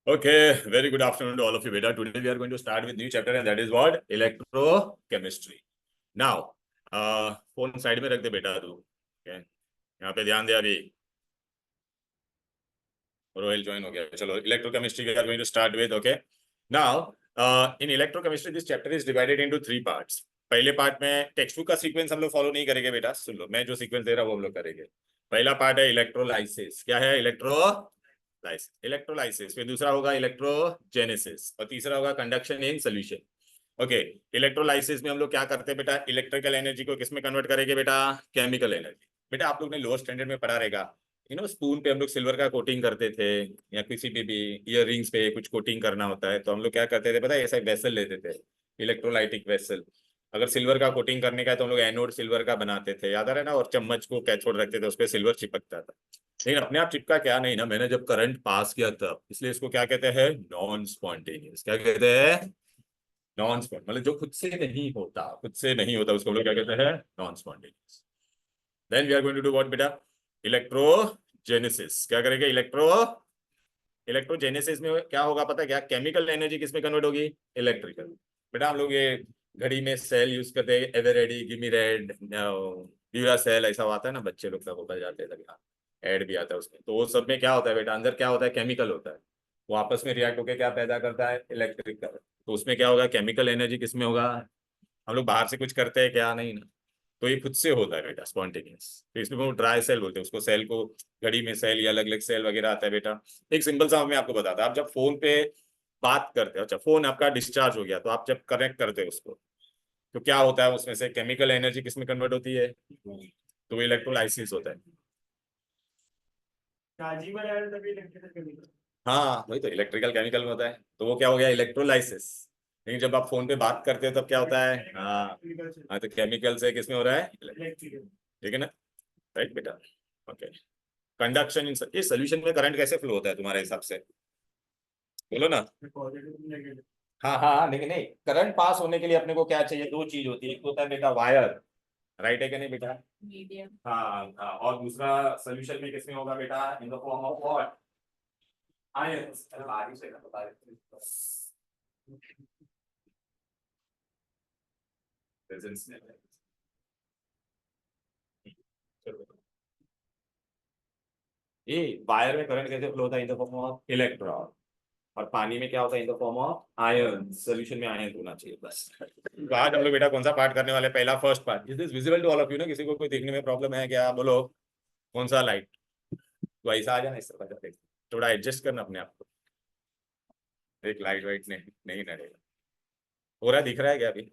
Okay, very good afternoon to all of you, beta. Today we are going to start with new chapter and that is what? Electrochemistry. Now, phone side में रख दे बेटा तू. Okay, यहाँ पे ध्यान दे अभी. Rohail join हो गया. चलो, electrochemistry we are going to start with. Okay, now in electrochemistry this chapter is divided into 3 parts. पहले पार्ट में टेक्स्ट बुक का सीक्वेंस हम लोग फॉलो नहीं करेंगे बेटा. सुन लो, मैं जो सीक्वेंस दे रहा हूँ वो हम लोग करेंगे. पहला पार्ट है इलेक्ट्रोलाइसिस. क्या है? इलेक्ट्रोलाइसिस. फिर दूसरा होगा इलेक्ट्रोजेनेसिस और तीसरा होगा conduction in solution. Okay, electrolysis में हम लोग क्या करते हैं बेटा? इलेक्ट्रिकल एनर्जी को किस में कन्वर्ट करेंगे बेटा? Chemical energy. बेटा आप लोग ने लोअर स्टैंडर्ड में पढ़ा रहेगा, स्पून पे हम लोग सिल्वर का कोटिंग करते थे या किसी पे भी ईयर रिंग्स पे कुछ कोटिंग करना होता है तो हम लोग क्या करते थे पता है? ऐसा वेसल लेते थे, इलेक्ट्रोलाइटिक वेसल. अगर सिल्वर का कोटिंग करने का है तो हम लोग एनोड सिल्वर का बनाते थे, याद आ रहा है ना? और चम्मच को कैथोड रखते थे, उस पर सिल्वर चिपकता था. लेकिन अपने आप चिपका क्या नहीं ना, मैंने जब करंट पास किया तब. इसलिए इसको क्या कहते हैं? Non spontaneous. क्या कहते हैं? नॉन स्पॉन्ट मतलब जो खुद से नहीं होता, उसको हम लोग क्या कहते हैं? Non spontaneous. Then we are going to do what बेटा? इलेक्ट्रोजेनेसिस. क्या करेंगे? इलेक्ट्रोजेनेसिस में क्या होगा पता है क्या? केमिकल एनर्जी किस में कन्वर्ट होगी? इलेक्ट्रिकल. बेटा हम लोग ये घड़ी में सेल यूज करते हैं, Eveready, give me red, Duracell, ऐसा आता है ना, बच्चे लोग सब बता जाते हैं, एड भी आता है उसमें. तो वो सब में क्या होता है बेटा? अंदर क्या होता है? केमिकल होता है. वो आपस में रिएक्ट होकर क्या पैदा करता है? इलेक्ट्रिकल. तो उसमें क्या होगा? केमिकल एनर्जी किस में होगा? हम लोग बाहर से कुछ करते हैं क्या? नहीं ना. तो ये खुद से होता है बेटा, स्पॉन्टेनियस. तो इसमें वो ड्राई सेल बोलते हैं उसको. सेल को घड़ी में सेल या अलग अलग सेल वगैरह आता है बेटा. एक सिंपल सा मैं आपको बताता. आप जब फोन पे बात करते हो, अच्छा फोन आपका डिस्चार्ज हो गया तो आप जब कनेक्ट करते हो उसको, तो क्या होता है? उसमें से केमिकल एनर्जी किस में कन्वर्ट होती है? तो वो इलेक्ट्रोलाइसिस होता है. हाँ वही तो, इलेक्ट्रिकल केमिकल में होता है. तो वो क्या हो गया? इलेक्ट्रोलाइसिस. लेकिन जब आप फोन पे बात करते हो तब क्या होता है? हाँ तो केमिकल से किसमें हो रहा है? ठीक है ना? राइट बेटा. ओके. कंडक्शन इन ये सोल्यूशन में करंट कैसे फ्लो होता है तुम्हारे हिसाब से? बोलो ना. हाँ हाँ हाँ, लेकिन नहीं, करंट पास होने के लिए अपने को क्या चाहिए? 2 चीज होती है. एक होता है बेटा वायर, राइट है कि नहीं बेटा? मीडियम. हाँ हाँ, और दूसरा सोल्यूशन में किसमें होगा बेटा? In the form of what? Ions. आगे से बता देते प्रेजेंस में. ये वायर में करंट कैसे फ्लो होता है? In the form of electron. और पानी में क्या होता है? In the form of ion. Solution में आयन होना चाहिए बस. तो आज हम लोग बेटा कौन सा पार्ट करने वाले? पहला first part. Is this visible to all of you ना? किसी को कोई देखने में प्रॉब्लम है क्या? बोलो. कौन सा लाइट? तो ऐसा आ जाना, इस तरह का थोड़ा एडजस्ट करना अपने आप को. एक लाइट वाइट नहीं नहीं रहेगा. हो रहा है? दिख रहा है क्या अभी?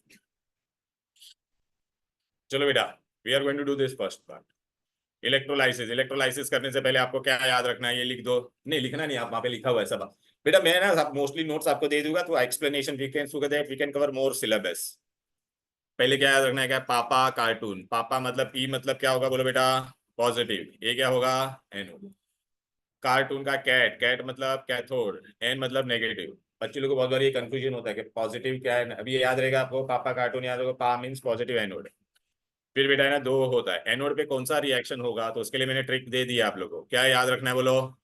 चलो बेटा, we are going to do this first part. Electrolysis. Electrolysis करने से पहले आपको क्या याद रखना है? ये लिख दो. नहीं लिखना नहीं, आप वहां पे लिखा हुआ है सब. बेटा मैं ना मोस्टली नोट्स आपको दे दूंगा तो explanation we can cover more syllabus. पहले क्या याद रखना है? क्या? पापा कार्टून. पापा मतलब पी मतलब क्या होगा? बोलो बेटा. पॉजिटिव. ये क्या होगा? एनोड. कार्टून का कैट. कैट मतलब कैथोड. एन मतलब नेगेटिव. बच्चे लोगों को बहुत बार ये कंफ्यूजन होता है कि पॉजिटिव क्या है. अभी ये याद रहेगा आपको, पापा कार्टून याद होगा. पा मीन्स पॉजिटिव एनोड. फिर बेटा है ना 2 होता है. एनोड पे कौन सा रिएक्शन होगा? तो उसके लिए मैंने ट्रिक दे दी आप लोगों को. क्या याद रखना है? बोलो.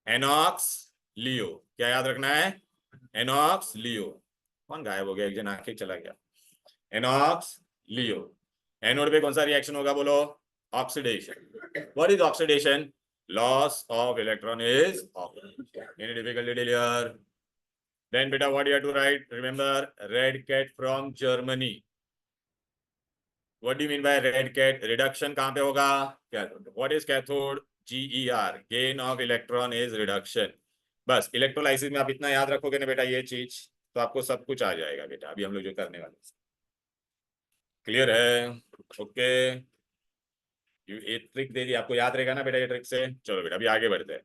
एनॉक्स लियो. क्या याद रखना है? एनॉक्स लियो. कौन गायब हो गया? एक जन आके चला गया. एनॉक्स लियो. एनोड पे कौन सा रिएक्शन होगा? बोलो. Oxidation. What is oxidation? Loss of electron is oxidation. Any difficulty till here? Then बेटा what you have to write? Remember, red cat from Germany. What do you mean by red cat? Reduction कहां पे होगा? Cathode. What is cathode? GER, gain of electron is reduction. बस electrolysis में आप इतना याद रखोगे ना बेटा, ये चीज, तो आपको सब कुछ आ जाएगा बेटा. अभी हम लोग जो करने वाले. क्लियर है? ओके. ये ट्रिक दे दी आपको, याद रहेगा ना बेटा ये ट्रिक से? चलो बेटा अभी आगे बढ़ते हैं.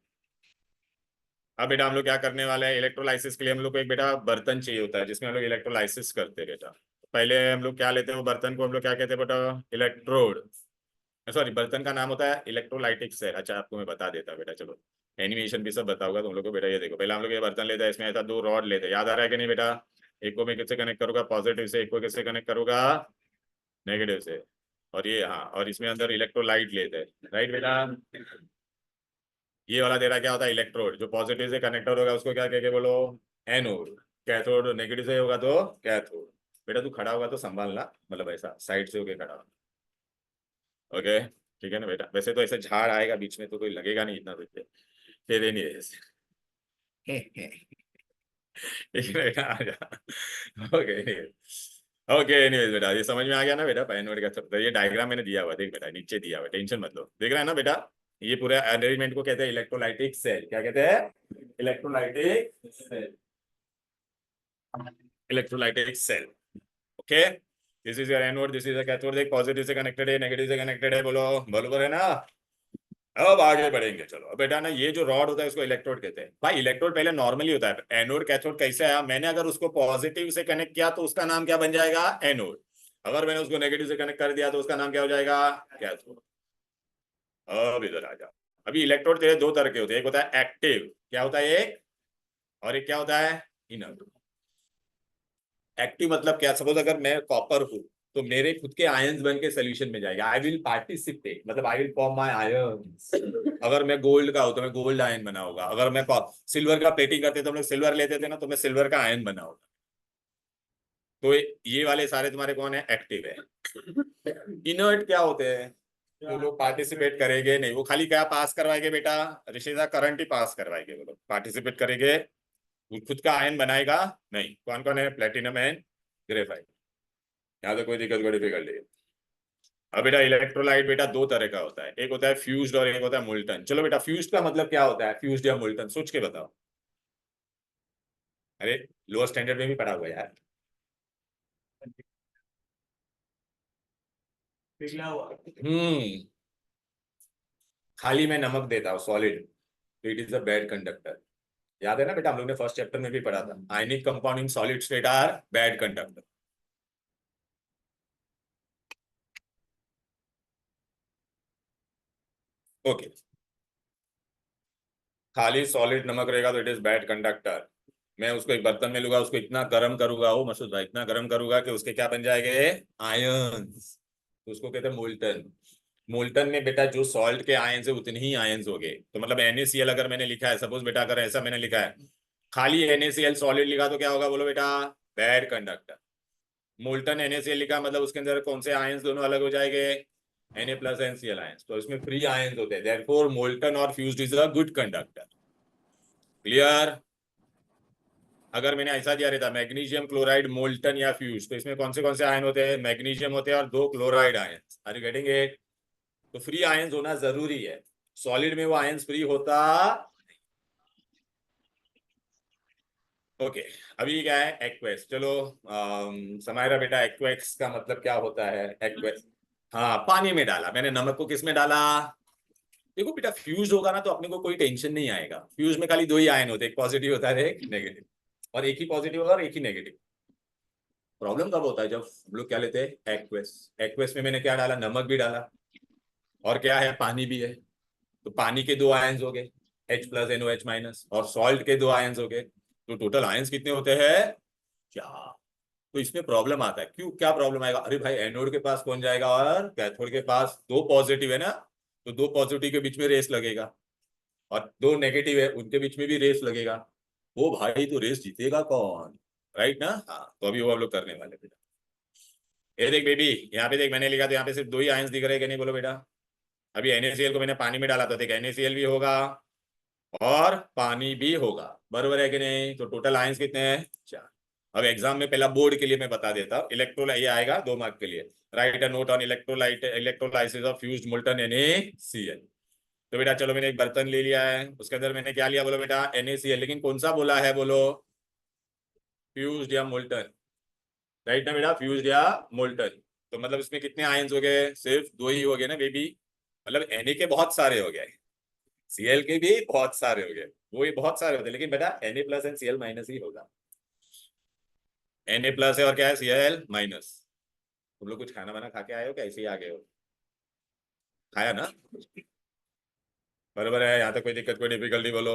अब बेटा हम लोग क्या करने वाले हैं? इलेक्ट्रोलाइसिस के लिए हम लोग को एक बेटा बर्तन चाहिए होता है जिसमें हम लोग इलेक्ट्रोलाइसिस करते हैं बेटा. पहले हम लोग क्या लेते हैं? वो बर्तन को हम लोग क्या कहते हैं बेटा? इलेक्ट्रोड. सॉरी, बर्तन का नाम होता है इलेक्ट्रोलाइटिक सेल. अच्छा आपको मैं बता देता बेटा. चलो एनिमेशन भी सब बताऊंगा तुम लोग को बेटा. ये देखो, पहले हम लोग ये बर्तन लेते हैं, इसमें ऐसा 2 रॉड लेते हैं. याद आ रहा है कि नहीं बेटा? एक को मैं किससे कनेक्ट करूंगा? पॉजिटिव से. एक को किससे कनेक्ट करूंगा? नेगेटिव से. और ये हाँ, और इसमें अंदर इलेक्ट्रोलाइट लेते हैं. राइट बेटा? ये वाला तेरा क्या होता है, इलेक्ट्रोड। जो पॉजिटिव से कनेक्टर होगा उसको क्या कह के बोलो, एनोड। कैथोड नेगेटिव से होगा तो कैथोड। बेटा तू खड़ा होगा तो संभालना, मतलब ऐसा साइड से होके खड़ा हो। ओके ठीक है ना बेटा। वैसे तो ऐसे झाड़ आएगा बीच में तो कोई लगेगा नहीं इतना तुझे, तेरे नहीं है ऐसे। ठीक है बेटा, आ जा। ओके ओके एनीवेज बेटा, ये समझ में आ गया ना बेटा एनोड का चैप्टर। ये डायग्राम मैंने दिया हुआ देख बेटा, नीचे दिया हुआ, टेंशन मत लो। देख रहा है ना बेटा, ये पूरा अरेंजमेंट को कहते हैं इलेक्ट्रोलाइटिक सेल। क्या कहते हैं, electrolytic cell. Electrolytic cell. Okay, this is your anode, this is a cathode. देख पॉजिटिव से कनेक्टेड है, नेगेटिव से कनेक्टेड है, बोलो बरोबर है ना। अब आगे बढ़ेंगे चलो। अब बेटा ना ये जो रॉड होता है उसको इलेक्ट्रोड कहते हैं। भाई इलेक्ट्रोड पहले नॉर्मली होता है, एनोड कैथोड कैसे आया, मैंने अगर उसको पॉजिटिव से कनेक्ट किया तो उसका नाम क्या बन जाएगा, एनोड। अगर मैंने उसको नेगेटिव से कनेक्ट कर दिया तो उसका नाम क्या हो जाएगा, कैथोड। अब इधर आ जाओ। अभी इलेक्ट्रोड तेरे दो तरह के होते हैं, एक होता है एक्टिव, क्या होता है एक, और एक क्या होता है, इनर्ट। एक्टिव मतलब क्या, सपोज अगर मैं कॉपर हूं तो मेरे खुद के आयंस बन के सोल्यूशन में जाएगा। आई विल पार्टिसिपेट, मतलब I will form my ions. अगर मैं गोल्ड का हूं तो मैं गोल्ड आयन बना होगा। अगर मैं सिल्वर का प्लेटिंग करते तो हम लोग सिल्वर लेते थे ना, तो मैं सिल्वर का आयन बना होगा। तो ये वाले सारे तुम्हारे कौन है, एक्टिव है। इनर्ट क्या होते हैं, वो लोग पार्टिसिपेट करेंगे नहीं, वो खाली क्या पास करवाएंगे बेटा, ऋषिदा करंट ही पास करवाएंगे। वो लोग पार्टिसिपेट करेंगे, वो खुद का आयन बनाएगा नहीं। कौन कौन है, प्लेटिनम एंड ग्रेफाइट। यहाँ तो कोई दिक्कत बड़ी डिफिकल्टी। अब बेटा इलेक्ट्रोलाइट बेटा दो तरह का होता है, एक होता है फ्यूज्ड और एक होता है मोल्टन। चलो बेटा फ्यूज्ड का मतलब क्या होता है, फ्यूज्ड या मोल्टन सोच के बताओ। अरे लोअर स्टैंडर्ड में भी पढ़ा हुआ यार। पिघला हुआ। खाली मैं नमक देता हूँ सॉलिड, तो it is a bad conductor. याद है ना बेटा, हम लोग ने फर्स्ट चैप्टर में भी पढ़ा था, ionic compound in solid state are bad conductor. Okay, खाली सॉलिड नमक रहेगा तो इट इज बैड कंडक्टर। मैं उसको एक बर्तन में लूंगा, उसको इतना गर्म करूंगा, वो मसूद भाई इतना गर्म करूंगा कि उसके क्या बन जाएंगे, आयंस। तो उसको कहते हैं मोल्टन। मोल्टन में बेटा जो सॉल्ट के आयंस है उतने ही आयंस हो गए। तो मतलब NaCl अगर मैंने लिखा है, सपोज बेटा अगर ऐसा मैंने लिखा है, खाली NaCl सॉलिड लिखा तो क्या होगा बोलो बेटा, बैड कंडक्टर। मोल्टन NaCl लिखा मतलब उसके अंदर कौन से आयंस दोनों अलग हो जाएंगे, Na+NCl आयंस। तो इसमें फ्री आयंस होते हैं, देयरफॉर मोल्टन और fused is a good conductor. Clear. अगर मैंने ऐसा दिया रहता मैग्नीशियम क्लोराइड मोल्टन या फ्यूज, तो इसमें कौन से आयन होते हैं, मैग्नीशियम होते हैं और दो chloride ion. Are you getting it. तो फ्री आयंस होना जरूरी है, सॉलिड में वो आयंस फ्री होता। ओके अभी क्या है, एक्वेस। चलो समायरा बेटा एक्वेस का मतलब क्या होता है, एक्वेस। हाँ पानी में डाला मैंने नमक को, किस में डाला। देखो बेटा फ्यूज होगा ना तो अपने को कोई टेंशन नहीं आएगा। फ्यूज में खाली दो ही आयन होते हैं, एक पॉजिटिव होता है एक नेगेटिव, और एक ही पॉजिटिव होगा और एक ही नेगेटिव। प्रॉब्लम कब होता है, जब हम लोग क्या लेते हैं, एक्वेस। एक्वेस में मैंने क्या डाला, नमक भी डाला और क्या है, पानी भी है। तो पानी के दो आयंस हो गए, H+NOH-, और सॉल्ट के दो आयंस हो गए। तो टोटल आयंस कितने होते हैं, चार। तो इसमें प्रॉब्लम आता है, क्यों क्या प्रॉब्लम आएगा, अरे भाई एनोड के पास कौन जाएगा और कैथोड के पास दो पॉजिटिव है ना, तो दो पॉजिटिव के बीच में रेस लगेगा, और दो नेगेटिव है उनके बीच में भी रेस लगेगा। वो भाई तो रेस जीतेगा कौन, राइट ना। हाँ तो अभी वो हम लोग करने वाले बेटा। ये देख बेबी, यहाँ पे देख मैंने लिखा तो यहाँ पे सिर्फ दो ही आयंस दिख रहे हैं कि नहीं बोलो बेटा। अभी NaCl को मैंने पानी में डाला तो देख NaCl भी होगा और पानी भी होगा, बरोबर है कि नहीं। तो टोटल आयंस कितने हैं, चार। अब एग्जाम में पहला बोर्ड के लिए मैं बता देता हूँ, इलेक्ट्रोलाइट ये आएगा 2 मार्क के लिए। Right a note on electrolyte electrolysis of fused molten NaCl। तो बेटा चलो मैंने एक बर्तन ले लिया है, उसके अंदर मैंने क्या लिया बोलो बेटा, NaCl, लेकिन कौन सा बोला है बोलो, फ्यूज्ड या मोल्टन। राइट ना बेटा, फ्यूज्ड या मोल्टन। तो मतलब इसमें कितने आयंस हो गए, सिर्फ दो ही हो गए ना बेबी। मतलब Na के बहुत सारे हो गए, Cl के भी बहुत सारे हो गए। वो ये बहुत सारे होते हैं, लेकिन बेटा Na+ एंड Cl- ही होगा। Na+ है और क्या है, Cl-। तुम लोग कुछ खाना वाना खा के आए हो क्या, ऐसे ही आ गए हो, खाया ना, बराबर है। यहाँ तक कोई दिक्कत कोई डिफिकल्टी बोलो।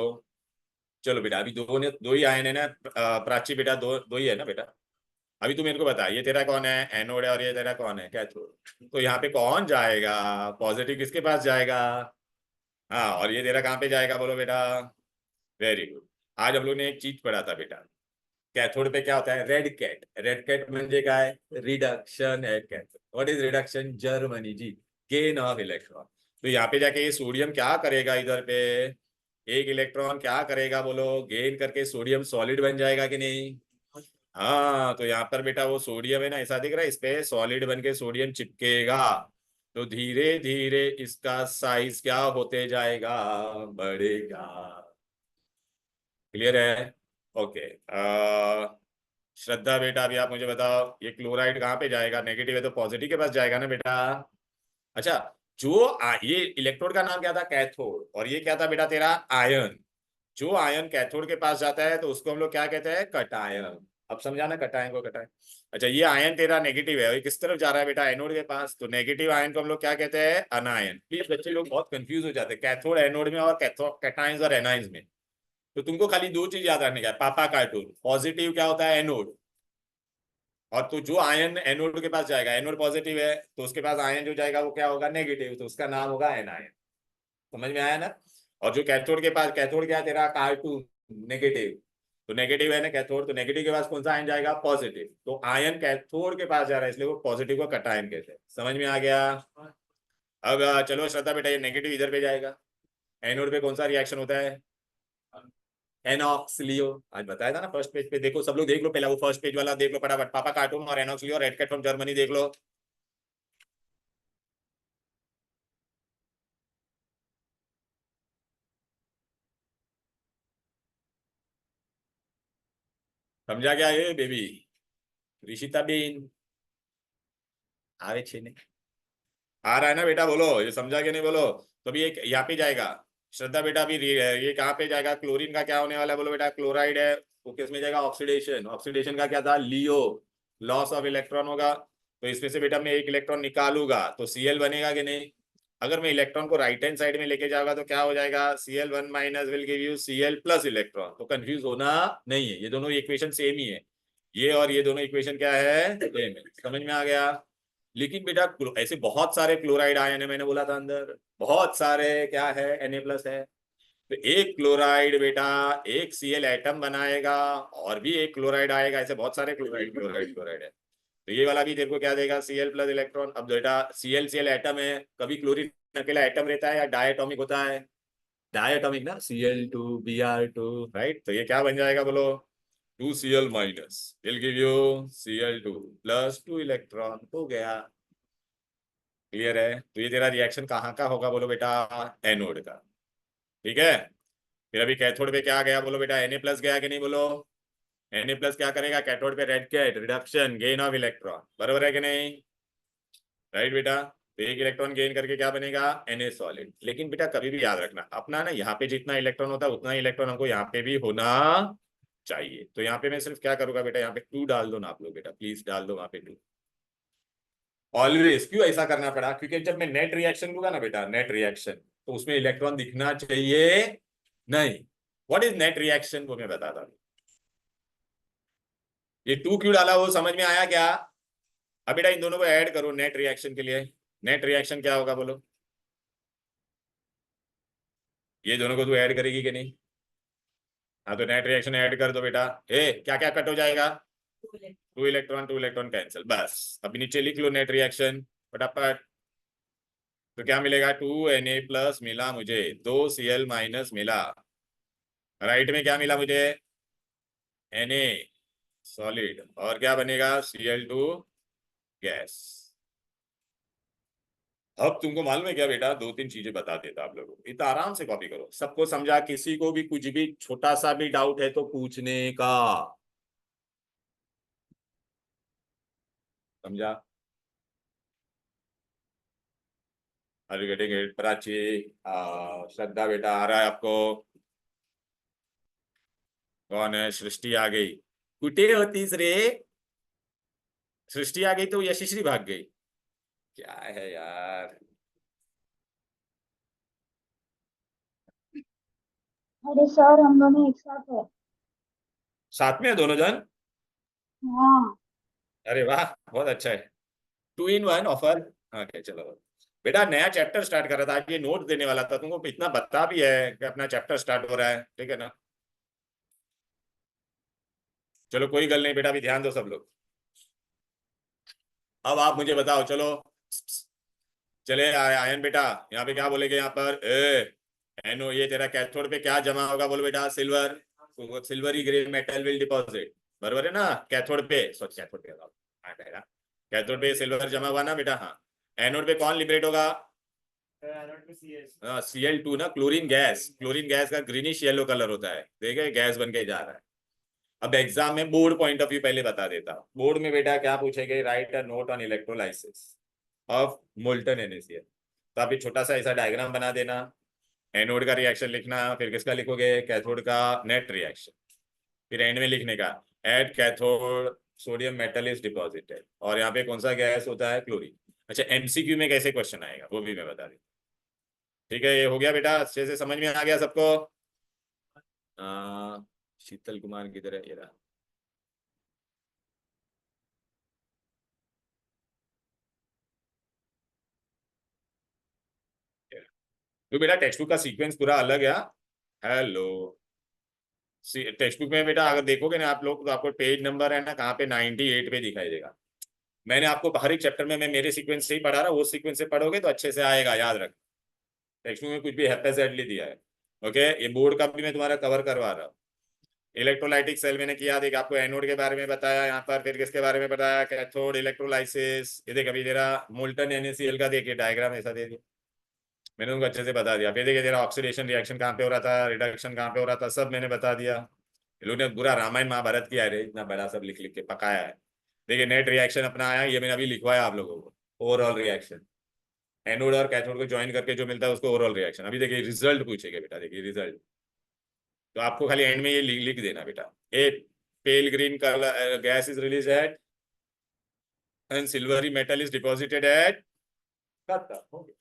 चलो बेटा अभी दो ही आए हैं ना, प्राची बेटा दो दो ही है ना बेटा। अभी तू मेरे को बता, ये तेरा कौन है, एनोड है, और ये तेरा कौन है, कैथोड। तो यहाँ पे कौन जाएगा, पॉजिटिव किसके पास जाएगा, हाँ, और ये तेरा कहाँ पे जाएगा बोलो बेटा? Very good. आज हम लोग ने एक चीज पढ़ा था बेटा, कैथोड पे क्या होता है? Red cat. रेड कैट म्हणजे काय? Reduction at cathode. What is reduction? जर्मनी जी, गेन ऑफ इलेक्ट्रॉन। तो यहाँ पे जाके ये सोडियम क्या करेगा? इधर पे एक इलेक्ट्रॉन क्या करेगा बोलो? गेन करके सोडियम सॉलिड बन जाएगा कि नहीं? हाँ, तो यहाँ पर बेटा वो सोडियम है ना, ऐसा दिख रहा है, इस पे सॉलिड बन के सोडियम चिपकेगा। तो धीरे धीरे इसका साइज क्या होते जाएगा? बढ़ेगा। क्लियर है? ओके। श्रद्धा बेटा, अभी आप मुझे बताओ, ये क्लोराइड कहाँ पे जाएगा? नेगेटिव है तो पॉजिटिव के पास जाएगा ना बेटा? अच्छा, ये इलेक्ट्रोड का नाम क्या था? कैथोड। और ये क्या था बेटा तेरा? आयन। जो आयन कैथोड के पास जाता है तो उसको हम लोग क्या कहते हैं? कटायन। अब समझाना कटायन को। कटायन, अच्छा, ये आयन तेरा नेगेटिव है और ये किस तरफ जा रहा है बेटा? एनोड के पास। तो नेगेटिव आयन को हम लोग क्या कहते हैं? अनायन। प्लीज बच्चे लोग बहुत कंफ्यूज हो जाते हैं कैथोड एनोड में और कैटायंस और एनायंस में। तो तुमको खाली दो चीज याद रखने का है, पापा कार्टून। पॉजिटिव क्या होता है? एनोड। और तो जो आयन एनोड के पास जाएगा, एनोड पॉजिटिव है तो उसके पास आयन जो जाएगा वो क्या होगा? नेगेटिव, तो उसका नाम होगा एनायन। समझ में आया ना? और जो कैथोड के पास, कैथोड क्या है तेरा? Cartoon, negative. तो नेगेटिव है ना कैथोड, तो नेगेटिव के पास कौन सा आयन जाएगा? पॉजिटिव। तो आयन कैथोड के पास जा रहा है इसलिए वो पॉजिटिव को कटायन कहते हैं। समझ में आ गया? अब चलो श्रद्धा बेटा, ये नेगेटिव इधर पे जाएगा। एनोड पे कौन सा रिएक्शन होता है? एनॉक्स लियो। आज बताया था ना फर्स्ट पेज पे। देखो सब लोग देख लो, पहला वो फर्स्ट पेज वाला देख लो फटाफट। पापा कार्टून और एनॉक्स लियो, रेड कैट फ्रॉम जर्मनी देख लो। समझा क्या ये बेबी? ऋषिता बेन आवे छे ने? आ रहा है ना बेटा? बोलो, ये समझा के नहीं बोलो? तो अभी एक यहाँ पे जाएगा। श्रद्धा बेटा, अभी ये कहाँ पे जाएगा? क्लोरीन का क्या होने वाला है बोलो बेटा? क्लोराइड है, वो किस में जाएगा? ऑक्सीडेशन। ऑक्सीडेशन का क्या था? लियो, लॉस ऑफ इलेक्ट्रॉन होगा। तो इसमें से बेटा मैं एक इलेक्ट्रॉन निकालूंगा तो सीएल बनेगा कि नहीं? अगर मैं इलेक्ट्रॉन को राइट हैंड साइड में लेके जाऊंगा तो क्या हो जाएगा? Cl1 minus will give you Cl plus electron. तो कंफ्यूज होना नहीं है, ये दोनों इक्वेशन सेम ही है। ये और ये दोनों इक्वेशन क्या है? सेम है। समझ में आ गया? लेकिन बेटा ऐसे बहुत सारे क्लोराइड आयन है, मैंने बोला था अंदर बहुत सारे क्या है? Na+ है। तो एक क्लोराइड बेटा एक Cl एटम बनाएगा और भी एक क्लोराइड आएगा, ऐसे बहुत सारे क्लोराइड क्लोराइड क्लोराइड है। तो ये वाला भी तेरे को क्या देगा? Cl plus electron. अब बेटा Cl एटम है, कभी क्लोरीन अकेला एटम रहता है या डायटोमिक होता है? डायटोमिक ना, Cl2 Br2, राइट? तो ये क्या बन जाएगा बोलो? 2Cl minus will give you Cl2 plus 2 electron. हो गया। क्लियर है? तो ये तेरा रिएक्शन कहाँ का होगा बोलो बेटा? एनोड का। ठीक है। फिर अभी कैथोड पे क्या गया बोलो बेटा? Na+ गया कि नहीं बोलो? Na+ क्या करेगा कैथोड पे? Red cat, reduction, gain of electron. बरोबर है कि नहीं? राइट बेटा? तो एक इलेक्ट्रॉन गेन करके क्या बनेगा? Na solid. लेकिन बेटा कभी भी याद रखना अपना ना, यहाँ पे जितना इलेक्ट्रॉन होता है उतना ही इलेक्ट्रॉन हमको यहाँ पे भी होना चाहिए। तो यहाँ पे मैं सिर्फ क्या करूंगा बेटा? यहाँ पे 2 डाल दो ना आप लोग बेटा, प्लीज डाल दो वहां पे 2। ऑलवेज क्यों ऐसा करना पड़ा? क्योंकि जब मैं नेट रिएक्शन लूंगा ना बेटा, नेट रिएक्शन, तो उसमें इलेक्ट्रॉन दिखना चाहिए नहीं। व्हाट इज नेट रिएक्शन वो मैं बताता हूँ। ये 2 क्यों डाला वो समझ में आया क्या? अब बेटा इन दोनों को ऐड करो नेट रिएक्शन के लिए। नेट रिएक्शन क्या होगा बोलो? ये दोनों को तू ऐड करेगी कि नहीं? हाँ, तो नेट रिएक्शन ऐड कर दो बेटा। क्या क्या कट हो जाएगा? 2 इलेक्ट्रॉन कैंसिल। बस अभी नीचे लिख लो नेट रिएक्शन फटाफट। तो क्या मिलेगा? 2Na+ मिला मुझे, 2Cl माइनस मिला। राइट में क्या मिला मुझे? Na solid. और क्या बनेगा? Cl2 gas. अब तुमको मालूम है क्या बेटा? 2-3 चीजें बता देता आप लोगों को, इतना आराम से कॉपी करो। सबको समझा? किसी को भी कुछ भी छोटा सा भी डाउट है तो पूछने का। समझा? Are you getting it? Prachi, Shraddha बेटा आ रहा है आपको? कौन है? सृष्टि आ गई। कुटे होतीस रे? सृष्टि आ गई तो यशस्वी भाग गई? क्या है यार? अरे सर, हम दोनों एक साथ है। साथ में है दोनों जन? हाँ। अरे वाह, बहुत अच्छा है। 2 in 1 ऑफर। ओके चलो। बेटा नया चैप्टर स्टार्ट कर रहा था, आज ये नोट देने वाला था तुमको, इतना बता भी है कि अपना चैप्टर स्टार्ट हो रहा है, ठीक है ना। चलो कोई गल नहीं बेटा, अभी ध्यान दो सब लोग। अब आप मुझे बताओ, चलो चले आयन बेटा, यहाँ पे क्या बोलेगे, यहाँ पर एनो, ये तेरा कैथोड पे क्या जमा होगा बोलो बेटा, silver, silvery grey metal will deposit, बराबर है ना। कैथोड पे, सॉरी कैथोड पे, हाँ बेटा, कैथोड पे सिल्वर जमा हुआ ना बेटा, हाँ। एनोड पे कौन लिबरेट होगा, Cl2 ना, क्लोरीन गैस का ग्रीनिश येलो कलर होता है, देखे गैस बन के जा रहा है। अब एग्जाम में बोर्ड पॉइंट ऑफ व्यू पहले बता देता हूँ, बोर्ड में बेटा क्या पूछेंगे, right a note on electrolysis of molten NaCl। तो आप एक छोटा सा ऐसा डायग्राम बना देना, एनोड का रिएक्शन लिखना, फिर किसका लिखोगे, कैथोड का नेट रिएक्शन, फिर एंड में लिखने का at cathode sodium metal is deposited, और यहाँ पे कौन सा गैस होता है, क्लोरीन। अच्छा MCQ में कैसे क्वेश्चन आएगा वो भी मैं बता देता। ठीक है, ये हो गया बेटा, अच्छे से समझ में आ गया सबको। शीतल कुमार किधर है, ये रहा। तो बेटा टेक्स्ट बुक का सीक्वेंस पूरा अलग है। हेलो, टेक्स्ट बुक में बेटा अगर देखोगे ना आप लोग, तो आपको पेज नंबर है ना कहाँ पे, 98 पे दिखाई देगा। मैंने आपको हर एक चैप्टर में मैं मेरे सीक्वेंस से ही पढ़ा रहा, वो सीक्वेंस से पढ़ोगे तो अच्छे से आएगा, याद रख। टेक्स्ट बुक में कुछ भी हैप्पैजेडली दिया है। ओके, ये बोर्ड का भी मैं तुम्हारा कवर करवा रहा हूँ। इलेक्ट्रोलाइटिक सेल मैंने किया, देख आपको एनोड के बारे में बताया, यहाँ पर फिर किसके बारे में बताया, कैथोड इलेक्ट्रोलाइसिस। ये देख अभी तेरा मोल्टन NaCl का देखिए डायग्राम ऐसा दे दिया, मैंने तुमको अच्छे से बता दिया। फिर देखिए तेरा ऑक्सीडेशन रिएक्शन कहाँ पे हो रहा था, रिडक्शन कहाँ पे हो रहा था, सब मैंने बता दिया। ये लोग ने पूरा रामायण महाभारत किया है, इतना बड़ा सब लिख लिख के पकाया है। देखिए नेट रिएक्शन अपना आया, ये मैंने अभी लिखवाया आप लोगों को, ओवरऑल रिएक्शन, एनोड और कैथोड को ज्वाइन करके जो मिलता है उसको ओवरऑल रिएक्शन। अभी देखिए रिजल्ट पूछेगा बेटा, देखिए रिजल्ट, तो आपको खाली एंड में ये लिख देना बेटा, a pale green colour gas is release at and silvery metal is deposited at, खत्म हो गया।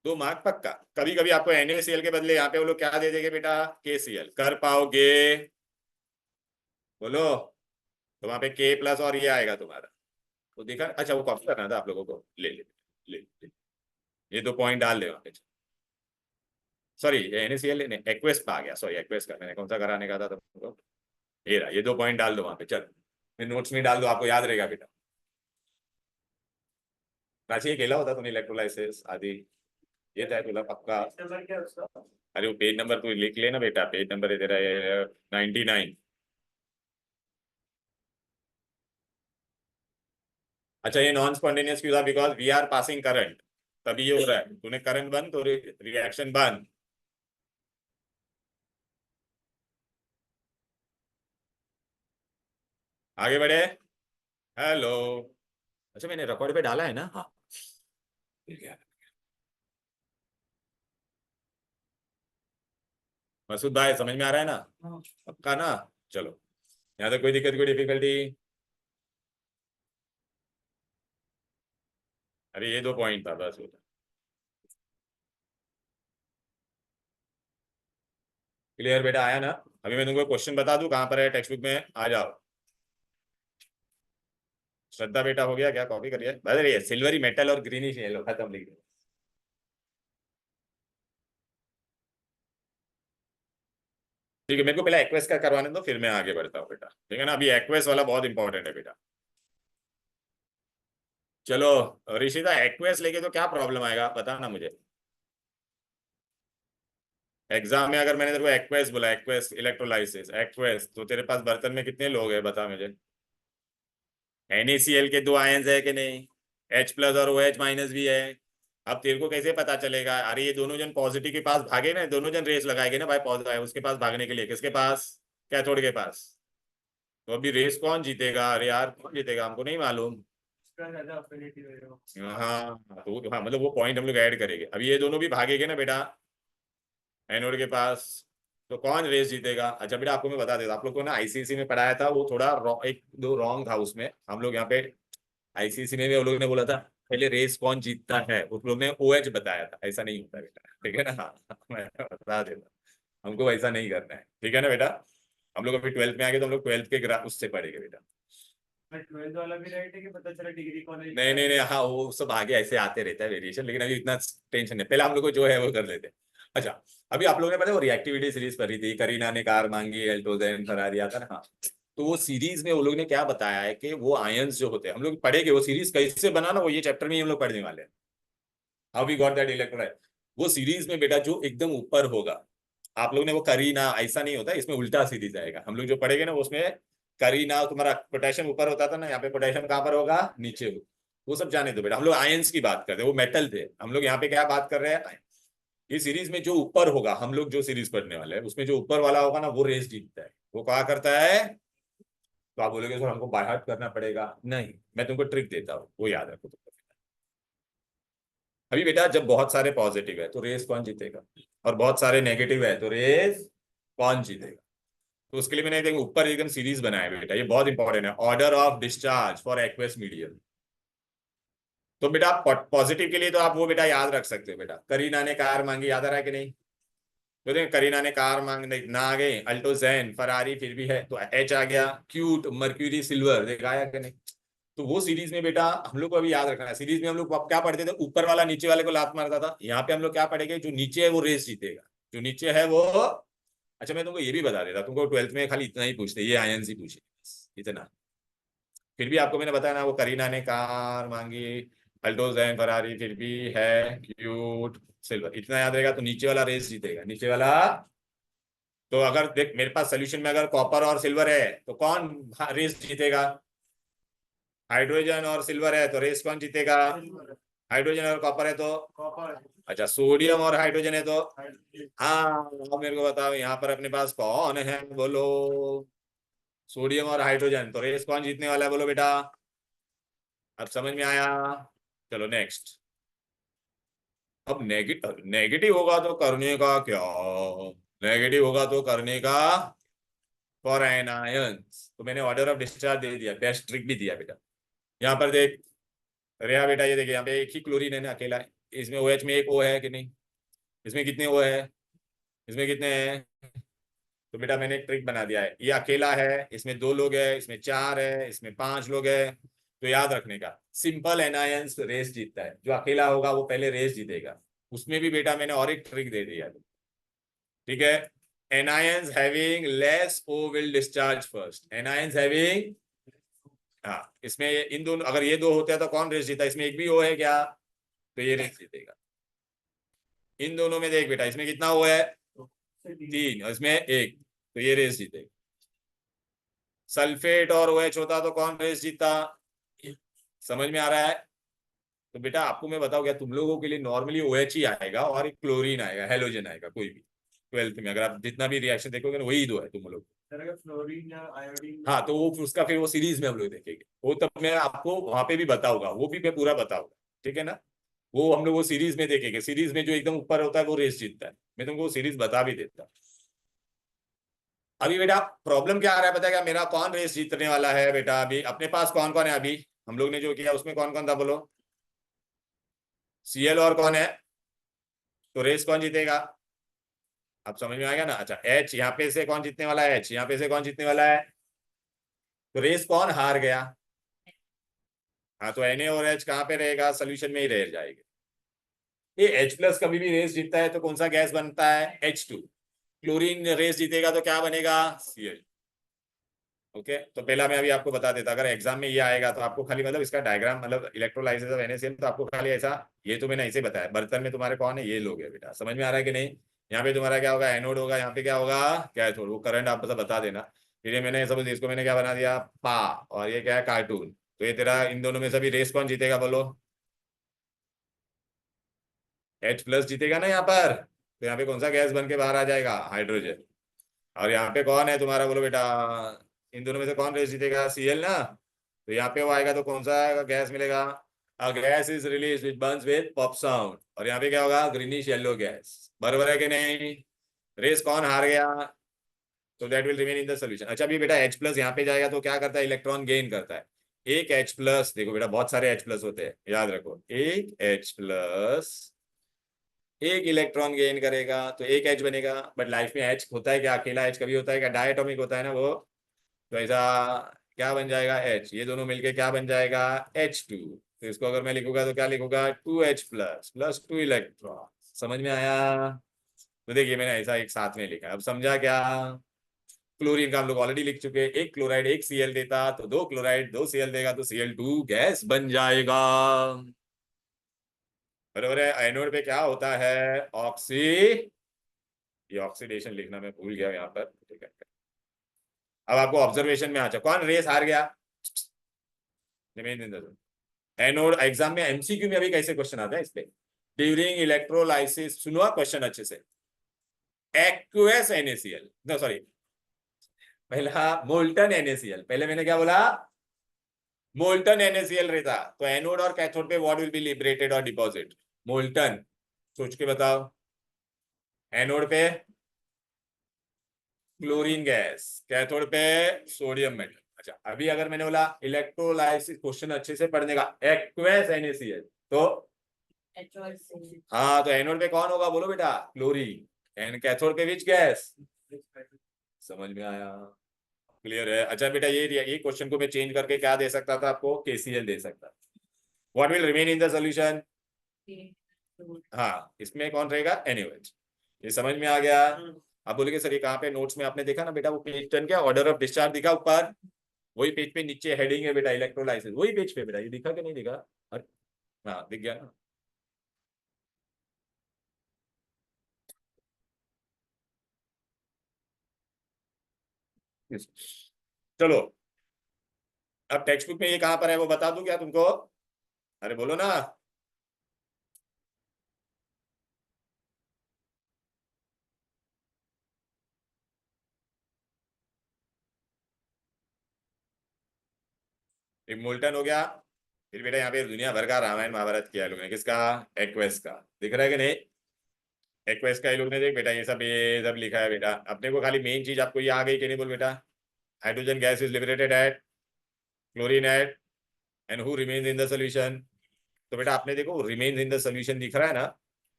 2 मार्क पक्का। कभी कभी आपको NaCl के बदले यहाँ पे वो लोग क्या दे देंगे बेटा, KCl, कर पाओगे बोलो। तो वहां पे K प्लस और ये आएगा तुम्हारा, तो देखा, अच्छा वो कॉपी करना था आप लोगों को, ले। ये 2 पॉइंट डाल दे वहां पे, सॉरी NaCl नहीं, एक्वेस आ गया, सॉरी एक्वेस का मैंने कौन सा कराने का था तुमको, ये रहा, ये 2 पॉइंट डाल दो वहां पे, चल नोट्स में डाल दो, आपको याद रहेगा बेटा। प्राची ये केला होता तूने इलेक्ट्रोलाइसिस आदि, ये था तुला पक्का। अरे वो पेज नंबर तू लिख लेना बेटा, पेज नंबर है तेरा ये 99। अच्छा ये नॉन स्पॉन्टेनियस क्यों था, because we are passing current, तभी ये हो रहा है। तूने करंट बंद तो रिएक्शन बंद। आगे बढ़े, हेलो। अच्छा मैंने रिकॉर्ड पे डाला है ना, हाँ ठीक है। मसूद भाई समझ में आ रहा है ना, पक्का ना। चलो, यहाँ तक कोई दिक्कत कोई डिफिकल्टी। अरे ये 2 पॉइंट था बस बेटा, क्लियर बेटा, आया ना। अभी मैं तुमको क्वेश्चन बता दूं कहाँ पर है टेक्स्ट बुक में, आ जाओ। श्रद्धा बेटा हो गया क्या, कॉपी करिए, अरे सिल्वरी मेटल और ग्रीनिश येलो, खत्म, लिख दो। ठीक है, मेरे को पहले एक्वेस का करवाने दो, फिर मैं आगे बढ़ता हूँ बेटा, ठीक है ना। अभी एक्वेस वाला बहुत इंपॉर्टेंट है बेटा। चलो ऋषिता, एक्वेस लेके तो क्या प्रॉब्लम आएगा बता ना मुझे। एग्जाम में अगर मैंने तेरे को एक्वेस बोला, एक्वेस इलेक्ट्रोलाइसिस एक्वेस, तो तेरे पास बर्तन में कितने लोग हैं बता मुझे। NaCl के 2 आयंस है कि नहीं, H प्लस और OH माइनस भी है। अब तेरे को कैसे पता चलेगा, अरे ये दोनों जन पॉजिटिव के पास भागे ना, दोनों जन रेस लगाएंगे ना भाई, पॉजिटिव उसके पास भागने के लिए, किसके पास, कैथोड के पास। तो अभी रेस कौन जीतेगा, अरे यार कौन जीतेगा हमको नहीं मालूम। हाँ तो हाँ, मतलब वो पॉइंट हम लोग ऐड करेंगे। अभी ये दोनों भी भागेंगे ना बेटा एनोड के पास, तो कौन रेस जीतेगा। अच्छा बेटा आपको मैं बता देता, आप लोग को ना ICSE में पढ़ाया था, वो थोड़ा एक दो रॉन्ग था उसमें। हम लोग यहाँ पे ICSE में भी हम लोग ने बोला था पहले रेस कौन जीतता है, उस लोग ने OH बताया था, ऐसा नहीं होता बेटा, ठीक है ना। मैं बता देता, हमको वैसा नहीं करना है, ठीक है ना बेटा। हम लोग अभी 12th में आ गए, तो हम लोग 12th के ग्राफ उससे पढ़ेंगे बेटा। ट्वेल्थ वाला भी राइट है कि पता चला डिग्री कॉलेज? नहीं नहीं नहीं, हाँ वो सब आगे ऐसे आते रहता है वेरिएशन, लेकिन अभी इतना टेंशन नहीं, पहले हम लोग को जो है वो कर लेते हैं। अच्छा, अभी आप लोगों ने पता है वो रिएक्टिविटी सीरीज करी थी, करीना ने कार मांगी, एल्टोजेन फरारी आता ना, हाँ। तो वो सीरीज में वो लोग ने क्या बताया है कि वो आयंस जो होते हैं, हम लोग पढ़ेंगे वो सीरीज कैसे बनाना, वो ये चैप्टर में ही हम लोग पढ़ने वाले हैं, how we got that electrolyte. वो सीरीज में बेटा जो एकदम ऊपर होगा, आप लोग ने वो करीना, ऐसा नहीं होता, इसमें उल्टा सीरीज आएगा, हम लोग जो पढ़ेंगे ना उसमें करीना, तुम्हारा पोटेशियम ऊपर होता था ना, यहाँ पे पोटेशियम कहाँ पर होगा, नीचे हो। वो सब जाने दो बेटा, हम लोग आयंस की बात करते हैं, वो मेटल थे, हम लोग यहाँ पे क्या बात कर रहे हैं, ये सीरीज में जो ऊपर होगा, हम लोग जो सीरीज पढ़ने वाले हैं उसमें जो ऊपर वाला होगा ना वो रेस जीतता है, वो क्या करता है। तो आप बोलोगे सर हमको बाय हार्ट करना पड़ेगा, नहीं मैं तुमको ट्रिक देता हूँ, वो याद रखो तुमको। अभी बेटा जब बहुत सारे पॉजिटिव है तो रेस कौन जीतेगा, और बहुत सारे नेगेटिव है तो रेस कौन जीतेगा। तो उसके लिए मैंने एक ऊपर एकदम सीरीज बनाया है बेटा, ये बहुत इंपॉर्टेंट है, order of discharge for aqueous medium. तो बेटा पॉजिटिव के लिए तो आप वो बेटा याद रख सकते हो बेटा, करीना ने कार मांगी, याद आ रहा है कि नहीं, तो देखो करीना ने कार मांग ना आ गई, अल्टोजेन फरारी फिर भी है तो एच आ गया, क्यूट मर्क्यूरी सिल्वर देखा आया कि नहीं। तो वो सीरीज में बेटा हम लोग को अभी याद रखना है, सीरीज में हम लोग क्या पढ़ते थे, ऊपर वाला नीचे वाले को लात मारता था, यहाँ पे हम लोग क्या पढ़ेंगे, जो नीचे है वो रेस जीतेगा, जो नीचे है वो। अच्छा मैं तुमको ये भी बता देता, तुमको ट्वेल्थ में खाली इतना ही पूछते, ये आयंस ही पूछे इतना, फिर भी आपको मैंने बताया ना वो करीना ने कार मांगी, अल्टोजेन फरारी फिर भी है, क्यूट सिल्वर, इतना याद रहेगा तो नीचे वाला रेस जीतेगा, नीचे वाला। तो अगर देख मेरे पास सोल्यूशन में अगर कॉपर और सिल्वर है तो कौन रेस जीतेगा, हाइड्रोजन और सिल्वर है तो रेस कौन जीतेगा, हाइड्रोजन और कॉपर है तो, कॉपर। अच्छा सोडियम और हाइड्रोजन है तो, हाँ अब मेरे को बताओ यहाँ पर अपने पास कौन है बोलो, सोडियम और हाइड्रोजन, तो रेस कौन जीतने वाला है बोलो बेटा, अब समझ में आया। चलो नेक्स्ट। अब नेगेटिव होगा तो करने का क्या, नेगेटिव होगा तो करने का, फॉर एनायंस तो मैंने ऑर्डर ऑफ डिस्चार्ज दे दिया, बेस्ट ट्रिक भी दिया बेटा। यहाँ पर देख रेहा बेटा, ये देखिए यहाँ पे एक ही क्लोरीन है ना अकेला है, इसमें OH में एक O है कि नहीं, इसमें कितने O है, इसमें कितने हैं, तो बेटा मैंने एक ट्रिक बना दिया है, ये अकेला है, इसमें 2 लोग हैं, इसमें 4 है, इसमें 5 लोग हैं, तो याद रखने का सिंपल एनायंस रेस जीतता है, जो अकेला होगा वो पहले रेस जीतेगा। उसमें भी बेटा मैंने और एक ट्रिक दे दिया, ठीक है, anions having less O will discharge first, anions having, हाँ इसमें इन दोनों अगर ये 2 होते हैं तो कौन रेस जीता, इसमें एक भी O है क्या, तो ये रेस जीतेगा। इन दोनों में देख बेटा इसमें कितना O है, 3 और इसमें 1, तो ये रेस जीतेगा। सल्फेट और OH होता तो कौन रेस जीता, समझ में आ रहा है। तो बेटा आपको मैं बताऊं क्या, तुम लोगों के लिए नॉर्मली OH ही आएगा और एक क्लोरीन आएगा, हेलोजन आएगा, कोई भी ट्वेल्थ में अगर आप जितना भी रिएक्शन देखोगे ना वही 2 है तुम लोग। फ्लोरीन या आयोडीन? हाँ तो वो उसका फिर वो सीरीज में हम लोग देखेंगे, वो तब मैं आपको वहां पे भी बताऊंगा, वो भी मैं पूरा बताऊंगा, ठीक है ना। वो हम लोग वो सीरीज में देखेंगे, सीरीज में जो एकदम ऊपर होता है वो रेस जीतता है, मैं तुमको वो सीरीज बता भी देता। अभी बेटा प्रॉब्लम क्या आ रहा है पता है क्या, मेरा कौन रेस जीतने वाला है बेटा, अभी अपने पास कौन कौन है, अभी हम लोग ने जो किया उसमें कौन कौन था बोलो, Cl और कौन है, तो रेस कौन जीतेगा, अब समझ में आ गया ना। अच्छा H यहाँ पे से कौन जीतने वाला है, H यहाँ पे से कौन जीतने वाला है, तो रेस कौन हार गया, हाँ तो Na और H कहाँ पे रहेगा, सोल्यूशन में ही रह जाएगा। ये H+ कभी भी रेस जीतता है तो कौन सा गैस बनता है, H2। क्लोरीन रेस जीतेगा तो क्या बनेगा, Cl। ओके तो पहला मैं अभी आपको बता देता, अगर एग्जाम में ये आएगा तो आपको खाली मतलब इसका डायग्राम मतलब इलेक्ट्रोलाइसिस ऑफ NaCl, तो आपको खाली ऐसा, ये तो मैंने ऐसे बताया, बर्तन में तुम्हारे कौन है, ये लोग है बेटा, समझ में आ रहा है कि नहीं। यहाँ पे तुम्हारा क्या होगा, एनोड होगा, यहाँ पे क्या होगा कैथोड, वो करंट आप बता देना। फिर ये मैंने सब इसको मैंने क्या बना दिया पा, और ये क्या है कार्टून, तो ये तेरा इन दोनों में सभी रेस कौन जीतेगा बोलो, H+ जीतेगा ना यहाँ पर, तो यहाँ पे कौन सा गैस बन के बाहर आ जाएगा, हाइड्रोजन। और यहाँ पे कौन है तुम्हारा बोलो बेटा, इन दोनों में से कौन रेस जीतेगा, Cl ना, तो यहाँ पे वो आएगा तो कौन सा गैस मिलेगा, a gas is release which Burns with pop sound, और यहाँ पे क्या होगा, ग्रीनिश येलो गैस, बराबर है कि नहीं, रेस कौन हार गया, तो that will remain in the solution. अच्छा अभी बेटा H+ यहाँ पे जाएगा तो क्या करता है, इलेक्ट्रॉन गेन करता है, एक H+, देखो बेटा बहुत सारे H+ होते हैं, याद रखो एक H+ एक इलेक्ट्रॉन गेन करेगा तो एक H बनेगा, बट लाइफ में H होता है क्या, अकेला H कभी होता है क्या, डायटोमिक होता है ना वो, तो ऐसा क्या बन जाएगा H, ये दोनों मिलके क्या बन जाएगा H2। तो इसको अगर मैं लिखूंगा तो क्या लिखूंगा 2H प्लस प्लस 2 इलेक्ट्रॉन। समझ में आया? तो देखिए मैंने ऐसा एक साथ में लिखा, अब समझा क्या? क्लोरीन का हम लोग ऑलरेडी लिख चुके हैं, एक क्लोराइड एक Cl देता तो दो क्लोराइड दो Cl देगा तो Cl2 गैस बन जाएगा। बराबर है। एनोड पे क्या होता है ऑक्सी, ये ऑक्सीडेशन लिखना मैं भूल गया यहाँ पर, ठीक है। अब आपको ऑब्जर्वेशन में आ जाए, कौन रेस हार गया? एनोड एग्जाम में एमसीक्यू में अभी कैसे क्वेश्चन आता है इस पे, ड्यूरिंग इलेक्ट्रोलाइसिस, सुनो क्वेश्चन अच्छे से। एक्वस NaCl, नो सॉरी, पहला मोल्टन NaCl, पहले मैंने क्या बोला? मोल्टन NaCl रहता तो एनोड और कैथोड पे व्हाट विल बी लिबरेटेड और डिपॉजिट? मोल्टन। सोच के बताओ। एनोड पे क्लोरीन गैस, कैथोड पे सोडियम मेटल। अच्छा अभी अगर मैंने बोला इलेक्ट्रोलाइसिस, क्वेश्चन अच्छे से पढ़ने का, एक्वस NaCl तो हाँ, तो एनोड पे कौन होगा बोलो बेटा? क्लोरीन। एंड कैथोड पे विच गैस? समझ में आया? क्लियर है? अच्छा बेटा ये क्वेश्चन को मैं चेंज करके क्या दे सकता था आपको? KCl दे सकता। What will remain in the solution? हाँ, इसमें कौन रहेगा? NaOH। ये समझ में आ गया? अब बोलेगे सर ये कहाँ पे नोट्स में आपने देखा ना बेटा, वो पेज 10 क्या ऑर्डर ऑफ डिस्चार्ज दिखा ऊपर, वही पेज पे नीचे हेडिंग है बेटा इलेक्ट्रोलाइसिस, वही पेज पे बेटा, ये दिखा कि नहीं दिखा? अरे हाँ दिख गया ना। चलो अब टेक्स्ट बुक में ये कहाँ पर है वो बता दूं क्या तुमको? अरे बोलो ना। एक मोल्टन हो गया, फिर बेटा यहाँ पे दुनिया भर का रामायण महाभारत किया लोगों ने, किसका? एक्वेस का। दिख रहा है कि नहीं? एक्वेस का ये लोग ने देख बेटा ये सब लिखा है बेटा, अपने को खाली मेन चीज आपको ये आ गई कि नहीं बोल बेटा? Hydrogen gas is liberated at chlorine at and who remains in the solution. तो बेटा आपने देखो रिमेन्स इन द सोल्यूशन दिख रहा है ना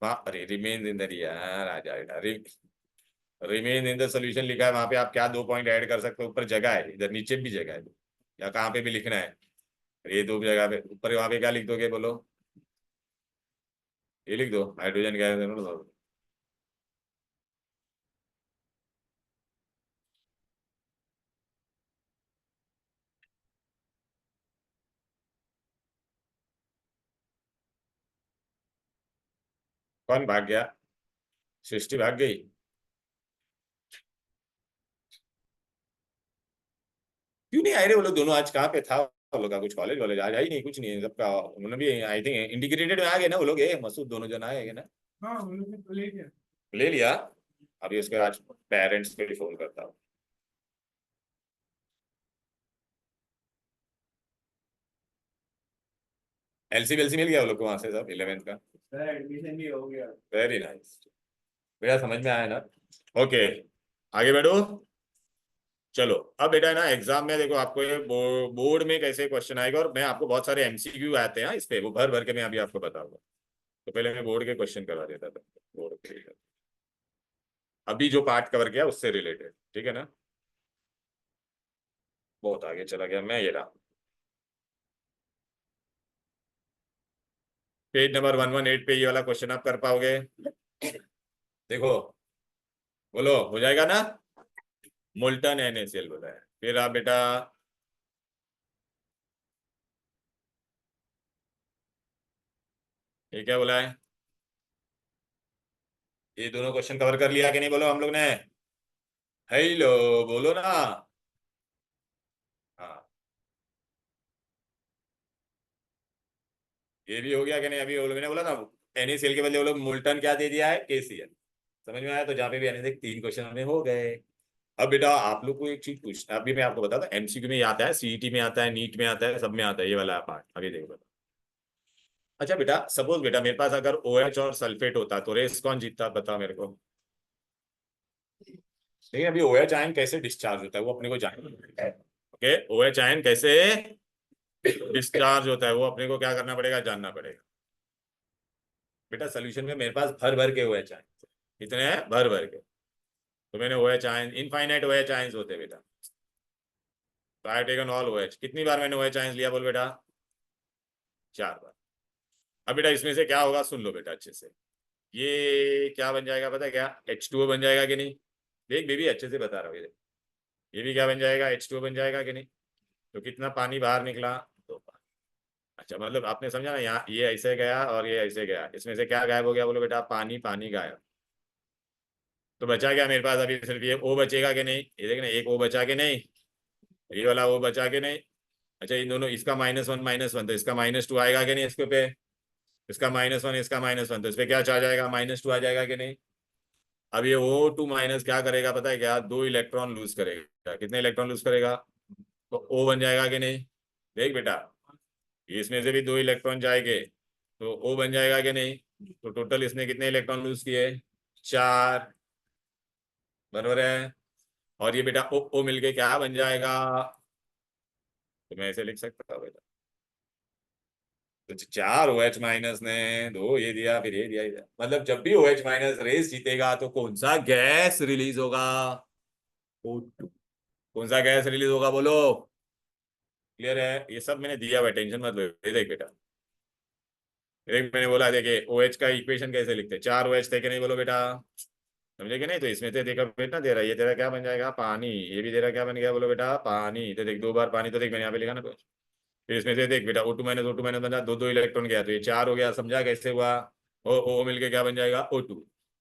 वहाँ, अरे रिमेन्स इन द, यार आ जाए बेटा, रिमेन इन द सोल्यूशन लिखा है वहां पे, आप क्या 2 पॉइंट ऐड कर सकते हो? ऊपर जगह है, इधर नीचे भी जगह है, या कहाँ पे भी लिखना है? ये दो जगह पे ऊपर वहां पे क्या लिख दोगे बोलो? ये लिख दो हाइड्रोजन गैस। कौन भाग गया? सृष्टि भाग गई? क्यों नहीं आए रे वो लोग दोनों? आज कहाँ पे था वो लोग का? कुछ कॉलेज वॉलेज आज आई नहीं, कुछ नहीं है सबका। उन्होंने भी आई थिंक इंटीग्रेटेड में आ गए ना वो लोग, मसूद दोनों जन आए ना। हाँ हम लोग ने तो ले लिया। ले लिया। अभी उसके आज पेरेंट्स पे फोन करता हूँ। एलसी वेलसी मिल गया वो लोग को वहां से सब 11th का? सर एडमिशन भी हो गया। Very nice. बेटा समझ में आया ना? ओके आगे बढ़ो। चलो अब बेटा है ना एग्जाम में देखो आपको ये बोर्ड में कैसे क्वेश्चन आएगा, और मैं आपको बहुत सारे एमसीक्यू आते हैं इस पे, वो भर भर के मैं अभी आपको बताऊंगा। तो पहले मैं बोर्ड के क्वेश्चन करवा देता था, बोर्ड के अभी जो पार्ट कवर किया उससे रिलेटेड, ठीक है ना? बहुत आगे चला गया मैं, ये रहा पेज नंबर 118 पे, ये वाला क्वेश्चन आप कर पाओगे? देखो बोलो हो जाएगा ना? मोल्टन NaCl बोला है, फिर आप बेटा ये क्या बोला है? ये दोनों क्वेश्चन कवर कर लिया कि नहीं बोलो हम लोग ने? हेलो बोलो ना। हाँ ये भी हो गया कि नहीं? अभी वो लोग मैंने बोला ना NaCl के बदले वो लोग मोल्टन क्या दे दिया है? KCl। समझ में आया? तो जहाँ पे भी NaCl 3 क्वेश्चन हमें हो गए। अब बेटा आप लोग को एक चीज पूछना, अभी मैं आपको बताता हूँ, MCQ में आता है, CET में आता है, नीट में आता है, सब में आता है ये वाला पार्ट, अभी देखो। अच्छा बेटा सपोज बेटा मेरे पास अगर OH और सल्फेट होता तो रेस कौन जीतता बताओ मेरे को? लेकिन अभी OH आयन कैसे डिस्चार्ज होता है वो अपने को जानना है। ओके OH आयन कैसे डिस्चार्ज होता है वो अपने को क्या करना पड़ेगा? जानना पड़ेगा। बेटा सोल्यूशन में मेरे पास भर भर के OH आयन, कितने हैं? भर भर के। तो मैंने OH ion, infinite OH ion होते हैं बेटा। So I have taken all OH. कितनी बार मैंने OH आयंस लिया बोल बेटा? 4 बार। अब बेटा इसमें से क्या होगा सुन लो बेटा अच्छे से। ये क्या बन जाएगा पता है क्या? H2O बन जाएगा कि नहीं? देख बेबी अच्छे से बता रहा हूँ ये भी क्या बन जाएगा? H2O बन जाएगा कि नहीं? तो कितना पानी बाहर निकला? 2 पानी। अच्छा मतलब आपने समझा ना, यहाँ ये ऐसे गया और ये ऐसे गया, इसमें से क्या गायब हो गया बोलो बेटा? पानी पानी गायब। तो बचा क्या मेरे पास? अभी सिर्फ ये O बचेगा कि नहीं? ये देखना, एक O बचा के नहीं, ये वाला O बचा के नहीं। अच्छा इन दोनों, इसका -1 तो इसका -2 आएगा कि नहीं? इसके पे इसका -1 इसका -1 तो इस पे क्या आ जाएगा? -2 आ जाएगा कि नहीं? अब ये O2 माइनस क्या करेगा पता है क्या? 2 इलेक्ट्रॉन लूज करेगा। कितने इलेक्ट्रॉन लूज करेगा? तो O बन जाएगा कि नहीं? देख बेटा इसमें से भी 2 इलेक्ट्रॉन जाएंगे तो O बन जाएगा कि नहीं? तो टोटल इसने कितने इलेक्ट्रॉन लूज किए? 4। बराबर है। और ये बेटा O मिलके क्या बन जाएगा? तो मैं ऐसे लिख सकता हूँ बेटा, तो 4 OH माइनस ने 2 ये दिया फिर ये दिया, मतलब जब भी OH माइनस रेस जीतेगा तो कौन सा गैस रिलीज होगा? O2। कौन सा गैस रिलीज होगा बोलो? क्लियर है? ये सब मैंने दिया हुआ, टेंशन मत लो। ये देख बेटा, देख मैंने बोला देखिए OH का इक्वेशन कैसे लिखते? 4 OH थे कि नहीं बोलो बेटा? समझे कि नहीं? तो इसमें से देखा बेटा दे रहा है, ये तेरा क्या बन जाएगा? पानी। ये भी तेरा क्या बन गया बोलो बेटा? पानी। तो देख 2 बार पानी, तो देख मैंने यहाँ पे लिखा ना कुछ। फिर इसमें से देख बेटा O2 माइनस बना, 2 इलेक्ट्रॉन गया तो ये 4 हो गया। समझा कैसे हुआ? O मिलके क्या बन जाएगा? O2।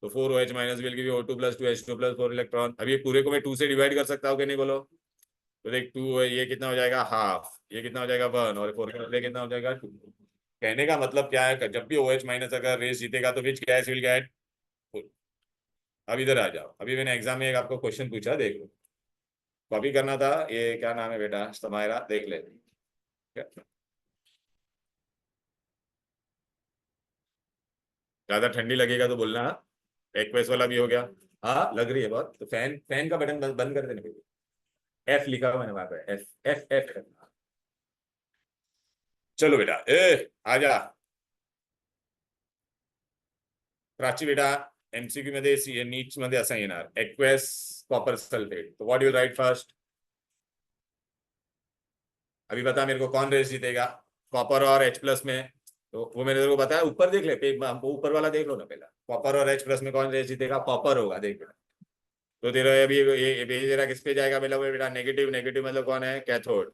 तो 4 OH minus will give you O2 + 2 H2 + 4 electron. अब ये पूरे को मैं 2 से डिवाइड कर सकता हूँ कि नहीं बोलो? तो देख 2 ये कितना हो जाएगा? हाफ। ये कितना हो जाएगा? 1। और 4 का बदले कितना हो जाएगा? 2। कहने का मतलब क्या है? जब भी OH माइनस अगर रेस जीतेगा तो which gas will get full. अब इधर आ जाओ, अभी मैंने एग्जाम में एक आपको क्वेश्चन पूछा, देख लो। कॉपी करना था। ये क्या नाम है बेटा? समायरा, देख ले। ज्यादा ठंडी लगेगा तो बोलना। एक्वेस वाला भी हो गया। हाँ लग रही है बहुत, तो फैन फैन का बटन बंद कर देने। एफ लिखा हुआ मैंने वहां पे, एफ एफ एफ। चलो बेटा आजा प्राची बेटा, एमसीक्यू मध्ये नीट्स मध्ये असं येणार एक्वेस कॉपर सल्फेट। तो व्हाट यू राइट फर्स्ट? अभी बता मेरे को कौन रेस जीतेगा कॉपर और H+ में? तो वो मैंने तेरे को बताया, ऊपर देख ले वो ऊपर वाला देख लो ना पहला। कॉपर और H+ में कौन रेस जीतेगा? कॉपर होगा, देख बेटा। तो तेरा अभी ये तेरा किस पे जाएगा बेटा? बेटा नेगेटिव। नेगेटिव मतलब कौन है? कैथोड।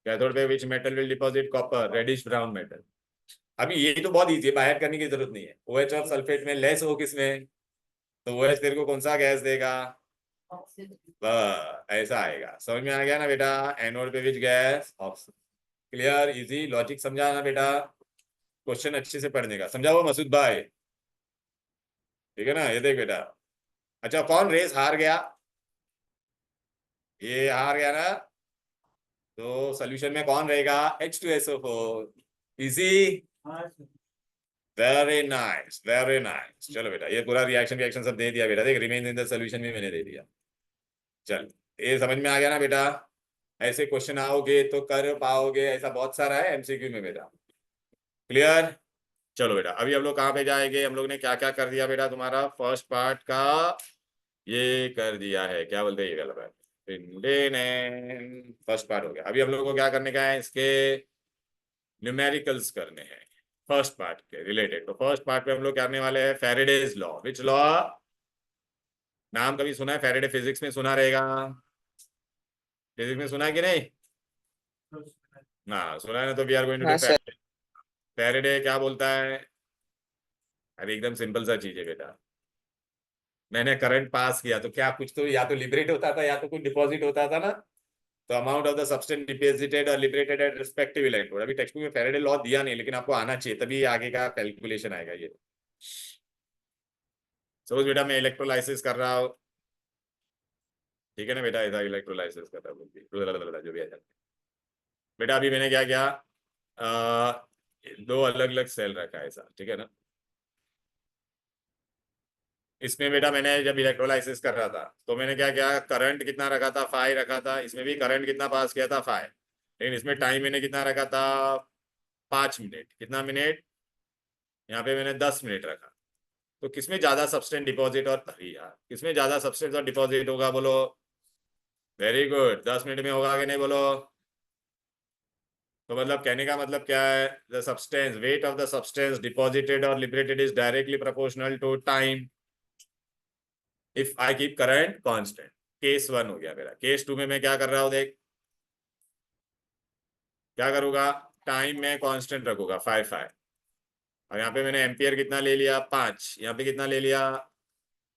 कैथोड पे which metal will deposit? Copper, reddish brown metal. अभी ये तो बहुत इजी है, बाहर करने की जरूरत नहीं है। OH और सल्फेट में लेस हो किसमें? तो OH तेरे को कौन सा गैस देगा? बस ऐसा आएगा। समझ में आ गया ना बेटा? एनोड पे which gas? Oxygen. Clear? Easy logic समझा ना बेटा? क्वेश्चन अच्छे से पढ़ने का, समझा वो मसूद भाई? ठीक है ना? ये देख बेटा, अच्छा कौन रेस हार गया? ये हार गया ना, तो सोल्यूशन में कौन रहेगा? H2SO4। Easy. Very nice, very nice. चलो बेटा ये पूरा रिएक्शन सब दे दिया बेटा, देख रिमेन इन द सोल्यूशन भी मैंने दे दिया। चल ये समझ में आ गया ना बेटा? ऐसे क्वेश्चन आओगे तो कर पाओगे, ऐसा बहुत सारा है एमसीक्यू में बेटा। क्लियर? चलो बेटा अभी हम लोग कहाँ पे जाएंगे? हम लोग ने क्या क्या कर दिया बेटा? तुम्हारा फर्स्ट पार्ट का ये कर दिया है, क्या बोलते हैं ये वाला पार्ट, फर्स्ट पार्ट हो गया। अभी हम लोग को क्या करने का है? इसके न्यूमेरिकल्स करने हैं फर्स्ट पार्ट के रिलेटेड। तो फर्स्ट पार्ट पे हम लोग करने वाले हैं फैराडेज लॉ। Which law? नाम कभी सुना है? फैराडे फिजिक्स में सुना रहेगा। फिजिक्स में सुना है कि नहीं? ना सुना है ना, तो we are going to do हाँ सर। फैराडे। फैराडे क्या बोलता है? अरे एकदम सिंपल सा चीज है बेटा। मैंने करंट पास किया तो क्या कुछ तो या तो लिबरेट होता था या तो कुछ डिपॉजिट होता था ना। तो amount of the substance deposited और लिबरेटेड एट रिस्पेक्टिव इलेक्ट्रोड। अभी टेक्स्ट बुक में फैराडे लॉ दिया नहीं, लेकिन आपको आना चाहिए, तभी आगे का कैलकुलेशन आएगा। ये सपोज बेटा मैं इलेक्ट्रोलाइसिस कर रहा हूँ, ठीक है ना बेटा? ऐसा इलेक्ट्रोलाइसिस कर रहा हूँ जो भी आ जाता है बेटा। अभी मैंने क्या किया? 2 अलग अलग सेल रखा है ऐसा, ठीक है ना? इसमें बेटा मैंने जब इलेक्ट्रोलाइसिस कर रहा था तो मैंने क्या किया? करंट कितना रखा था? 5 रखा था। इसमें भी करंट कितना पास किया था? 5। लेकिन इसमें टाइम मैंने कितना रखा था? 5 मिनट। कितना मिनट? यहाँ पे मैंने 10 मिनट रखा। तो किसमें ज्यादा सब्सटेंस डिपॉजिट और, अरे यार किसमें ज्यादा सब्सटेंस और डिपॉजिट होगा बोलो? वेरी गुड, 10 मिनट में होगा कि नहीं बोलो। तो मतलब कहने का मतलब क्या है, the substance weight of the substance deposited और liberated is directly proportional to time if I keep current constant. Case 1 हो गया मेरा। केस 2 में मैं क्या कर रहा हूं, देख क्या करूंगा, टाइम में कांस्टेंट रखूंगा 5 और यहाँ पे मैंने एम्पियर कितना ले लिया 5, यहाँ पे कितना ले लिया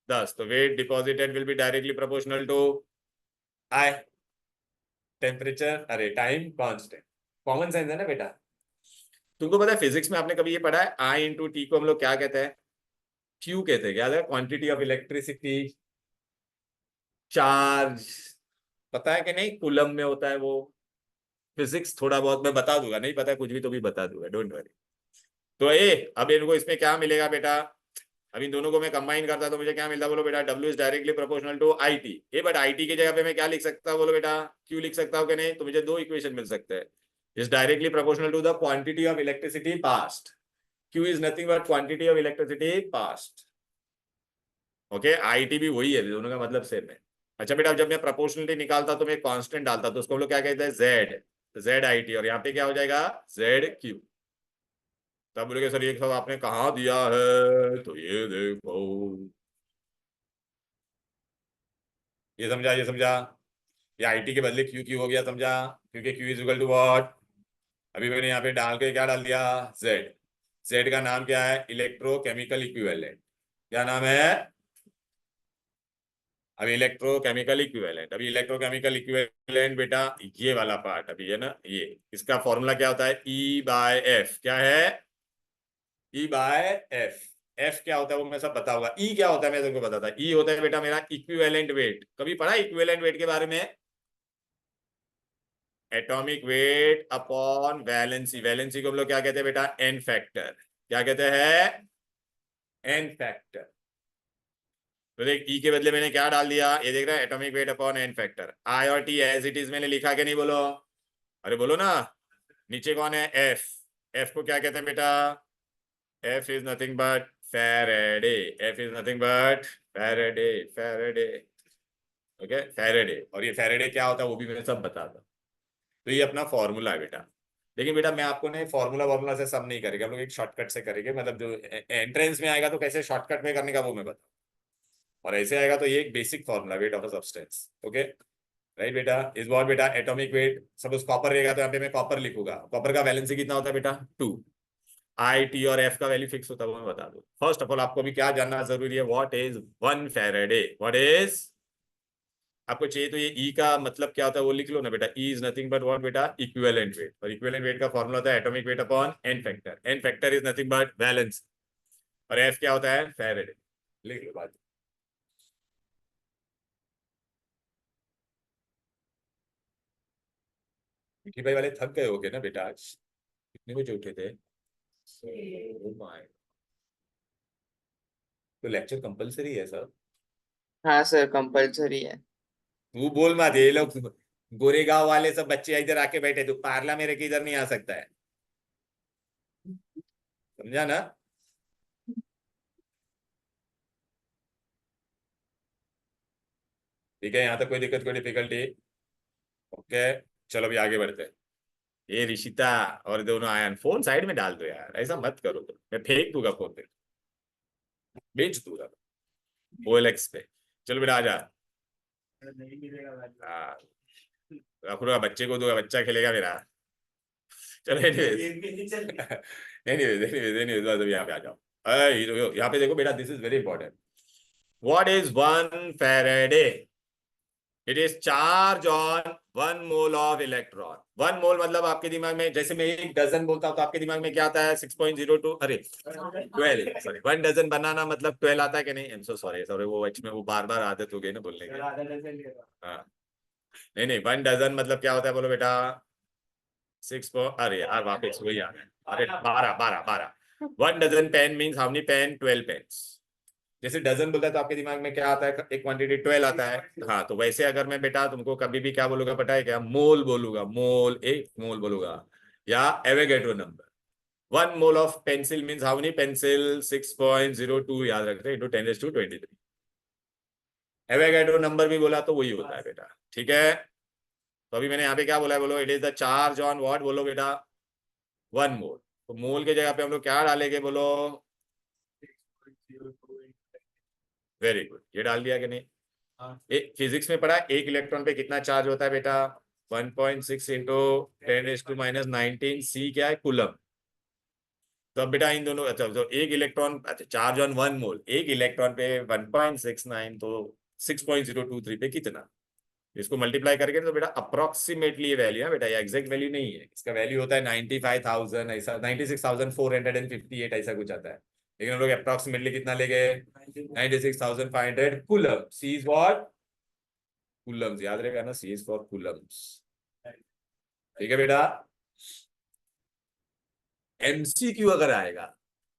10। तो weight deposited will be directly proportional to I temperature, अरे टाइम कांस्टेंट। कॉमन सेंस है ना बेटा। तुमको पता है फिजिक्स में आपने कभी ये पढ़ा है, आई इंटू टी को हम लोग क्या कहते हैं, क्यू कहते हैं, क्या है, क्वांटिटी ऑफ इलेक्ट्रिसिटी चार्ज। पता है कि नहीं, कूलम में होता है वो। फिजिक्स थोड़ा बहुत मैं बता दूंगा, नहीं पता है कुछ भी तो भी बता दूंगा, डोंट वरी। तो अब इनको इसमें क्या मिलेगा बेटा, अब इन दोनों को मैं कंबाइन करता तो मुझे क्या मिलता बोलो बेटा, W is directly proportional to I T. But I T की जगह पे मैं क्या लिख सकता हूँ बोलो बेटा, क्यू लिख सकता हूँ कि नहीं, तो मुझे दो इक्वेशन मिल सकते हैं। Is directly proportional to the quantity of electricity passed, Q is nothing but quantity of electricity passed. Okay, I T भी वही है, दोनों का मतलब सेम है। अच्छा बेटा, जब मैं प्रोपोर्शनलिटी निकालता तो मैं कांस्टेंट डालता, तो उसको हम लोग क्या कहते हैं, जेड, जेड आई टी। और यहाँ पे क्या हो जाएगा, जेड क्यू। तब बोले सर ये सब आपने कहाँ दिया है, तो ये देखो, ये समझा, ये समझा, ये आईटी के बदले क्यू क्यू हो गया, समझा, क्योंकि Q is equal to what, अभी मैंने यहाँ पे डाल के क्या डाल दिया, जेड। जेड का नाम क्या है, इलेक्ट्रोकेमिकल इक्विवेलेंट। क्या नाम है, अभी इलेक्ट्रोकेमिकल इक्विवेलेंट। अभी इलेक्ट्रोकेमिकल इक्विवेलेंट बेटा ये वाला पार्ट अभी है ना, ये इसका फॉर्मूला क्या होता है, ई बाय एफ। क्या है, ई बाय एफ। एफ क्या होता है वो मैं सब बताऊंगा, ई क्या होता है मैं तुमको बताता। ई होता है बेटा मेरा इक्विवेलेंट वेट। कभी पढ़ा इक्विवेलेंट वेट के बारे में, atomic weight upon valency. Valency को हम लोग क्या कहते हैं बेटा, एन फैक्टर। क्या कहते हैं, एन फैक्टर। तो देख ई के बदले मैंने क्या डाल दिया, ये देख रहा है, atomic weight upon n factor. I और टी एज इट इज मैंने लिखा के नहीं बोलो, अरे बोलो ना। नीचे कौन है, एफ। एफ को क्या कहते हैं बेटा, F is nothing but Faraday. F is nothing but Faraday, Faraday. Okay, Faraday. और ये फैराडे क्या होता है वो भी मैं सब बताता। तो ये अपना फॉर्मूला है बेटा। लेकिन बेटा मैं आपको नहीं फॉर्मूला वॉर्मूला से सब नहीं करेंगे, हम लोग एक शॉर्टकट से करेंगे। मतलब जो एंट्रेंस में आएगा तो कैसे शॉर्टकट में करने का वो मैं बताऊँ, और ऐसे आएगा तो ये एक basic formula, wait of a substance. Okay right बेटा, इस बार बेटा एटॉमिक वेट, सपोज कॉपर रहेगा तो यहाँ पे मैं कॉपर लिखूंगा। कॉपर का वैलेंसी कितना होता है बेटा, 2। आई टी और एफ का वैल्यू फिक्स होता है वो मैं बता दूं। फर्स्ट ऑफ ऑल आपको भी क्या जानना जरूरी है, what is 1 Faraday, what is, आपको चाहिए तो ये ई का मतलब क्या होता है वो लिख लो ना बेटा। E is nothing but what बेटा, इक्विवेलेंट वेट। और इक्विवेलेंट वेट का फॉर्मूला होता है atomic weight upon n factor. N factor is nothing but valence. और एफ क्या होता है, फैराडे। लिख लो बात। विकी भाई वाले थक गए होगे ना बेटा, आज कितने बजे उठे थे। Oh my। तो लेक्चर कंपलसरी है सर। हाँ सर, कंपलसरी है। तू बोल मत, ये लोग गोरेगांव वाले सब बच्चे इधर आके बैठे, तू पार्ला मेरे के इधर नहीं आ सकता है, समझा ना। ठीक है, यहाँ तक कोई दिक्कत कोई डिफिकल्टी। ओके चलो अभी आगे बढ़ते हैं। ये ऋषिता और दोनों आयन, फोन साइड में डाल दो यार, ऐसा मत करो तो मैं फेंक दूंगा फोन पे, बेच दूंगा OLX पे। चलो बेटा आजा। नहीं मिलेगा value। हाँ, रखूंगा बच्चे को दूंगा, बच्चा खेलेगा मेरा। चलो एनीवेज, ये भी नहीं चल रही। एनीवेज बस अभी यहाँ पे आ जाओ। यहाँ पे देखो बेटा, this is very important. What is 1 Faraday, it is charge on 1 mole of electron. 1 मोल मतलब आपके दिमाग में, जैसे मैं 1 डजन बोलता हूँ तो आपके दिमाग में क्या आता है, 6.02, अरे 12, सॉरी 1 डजन बनाना मतलब 12 आता है कि नहीं, I am so sorry sorry, वो में वो बार बार आदत हो गई ना बोलने की। आधा डजन लेगा। हाँ, नहीं नहीं 1 डजन मतलब क्या होता है बोलो बेटा, 6, अरे यार वापस वही आ रहा है, अरे 12। 1 dozen pen means how many pen, 12 pens. जैसे डजन बोलता है तो आपके दिमाग में क्या आता है, एक क्वांटिटी 12 आता है। हाँ, तो वैसे अगर मैं बेटा तुमको कभी भी क्या बोलूंगा पता है क्या, मोल बोलूंगा, मोल, एक मोल बोलूंगा, या Avogadro number. 1 mole of pencil means how many pencil, 6.02 याद रखते हैं, इंटू 10⁻23। एवोगैड्रो नंबर भी बोला तो वही होता है बेटा, ठीक है। तो अभी मैंने यहाँ पे क्या बोला है, बोलो it is the charge on what, बोलो बेटा 1 मोल। तो मोल के जगह पे हम लोग क्या डालेंगे, बोलो वेरी गुड, ये डाल दिया कि नहीं। फिजिक्स में पढ़ा एक इलेक्ट्रॉन पे कितना चार्ज होता है बेटा, 1.6 इंटू 10⁻⁹ सी क्या है, कूलम। तो अब बेटा इन दोनों, अच्छा तो एक इलेक्ट्रॉन, अच्छा चार्ज ऑन 1 मोल, एक इलेक्ट्रॉन पे 1.69, तो 6.023 पे कितना, इसको मल्टीप्लाई करके तो बेटा अप्रोक्सीमेटली ये वैल्यू है बेटा, ये एग्जैक्ट वैल्यू नहीं है, इसका वैल्यू होता है 95,000 ऐसा, 96,458 ऐसा कुछ आता है, लेकिन हम लोग अप्रोक्सीमेटली कितना ले गए, 96,500 coulomb. C is what, coulombs, याद रहेगा ना, सी इज फॉर कूलम्स, ठीक है बेटा। एमसीक्यू अगर आएगा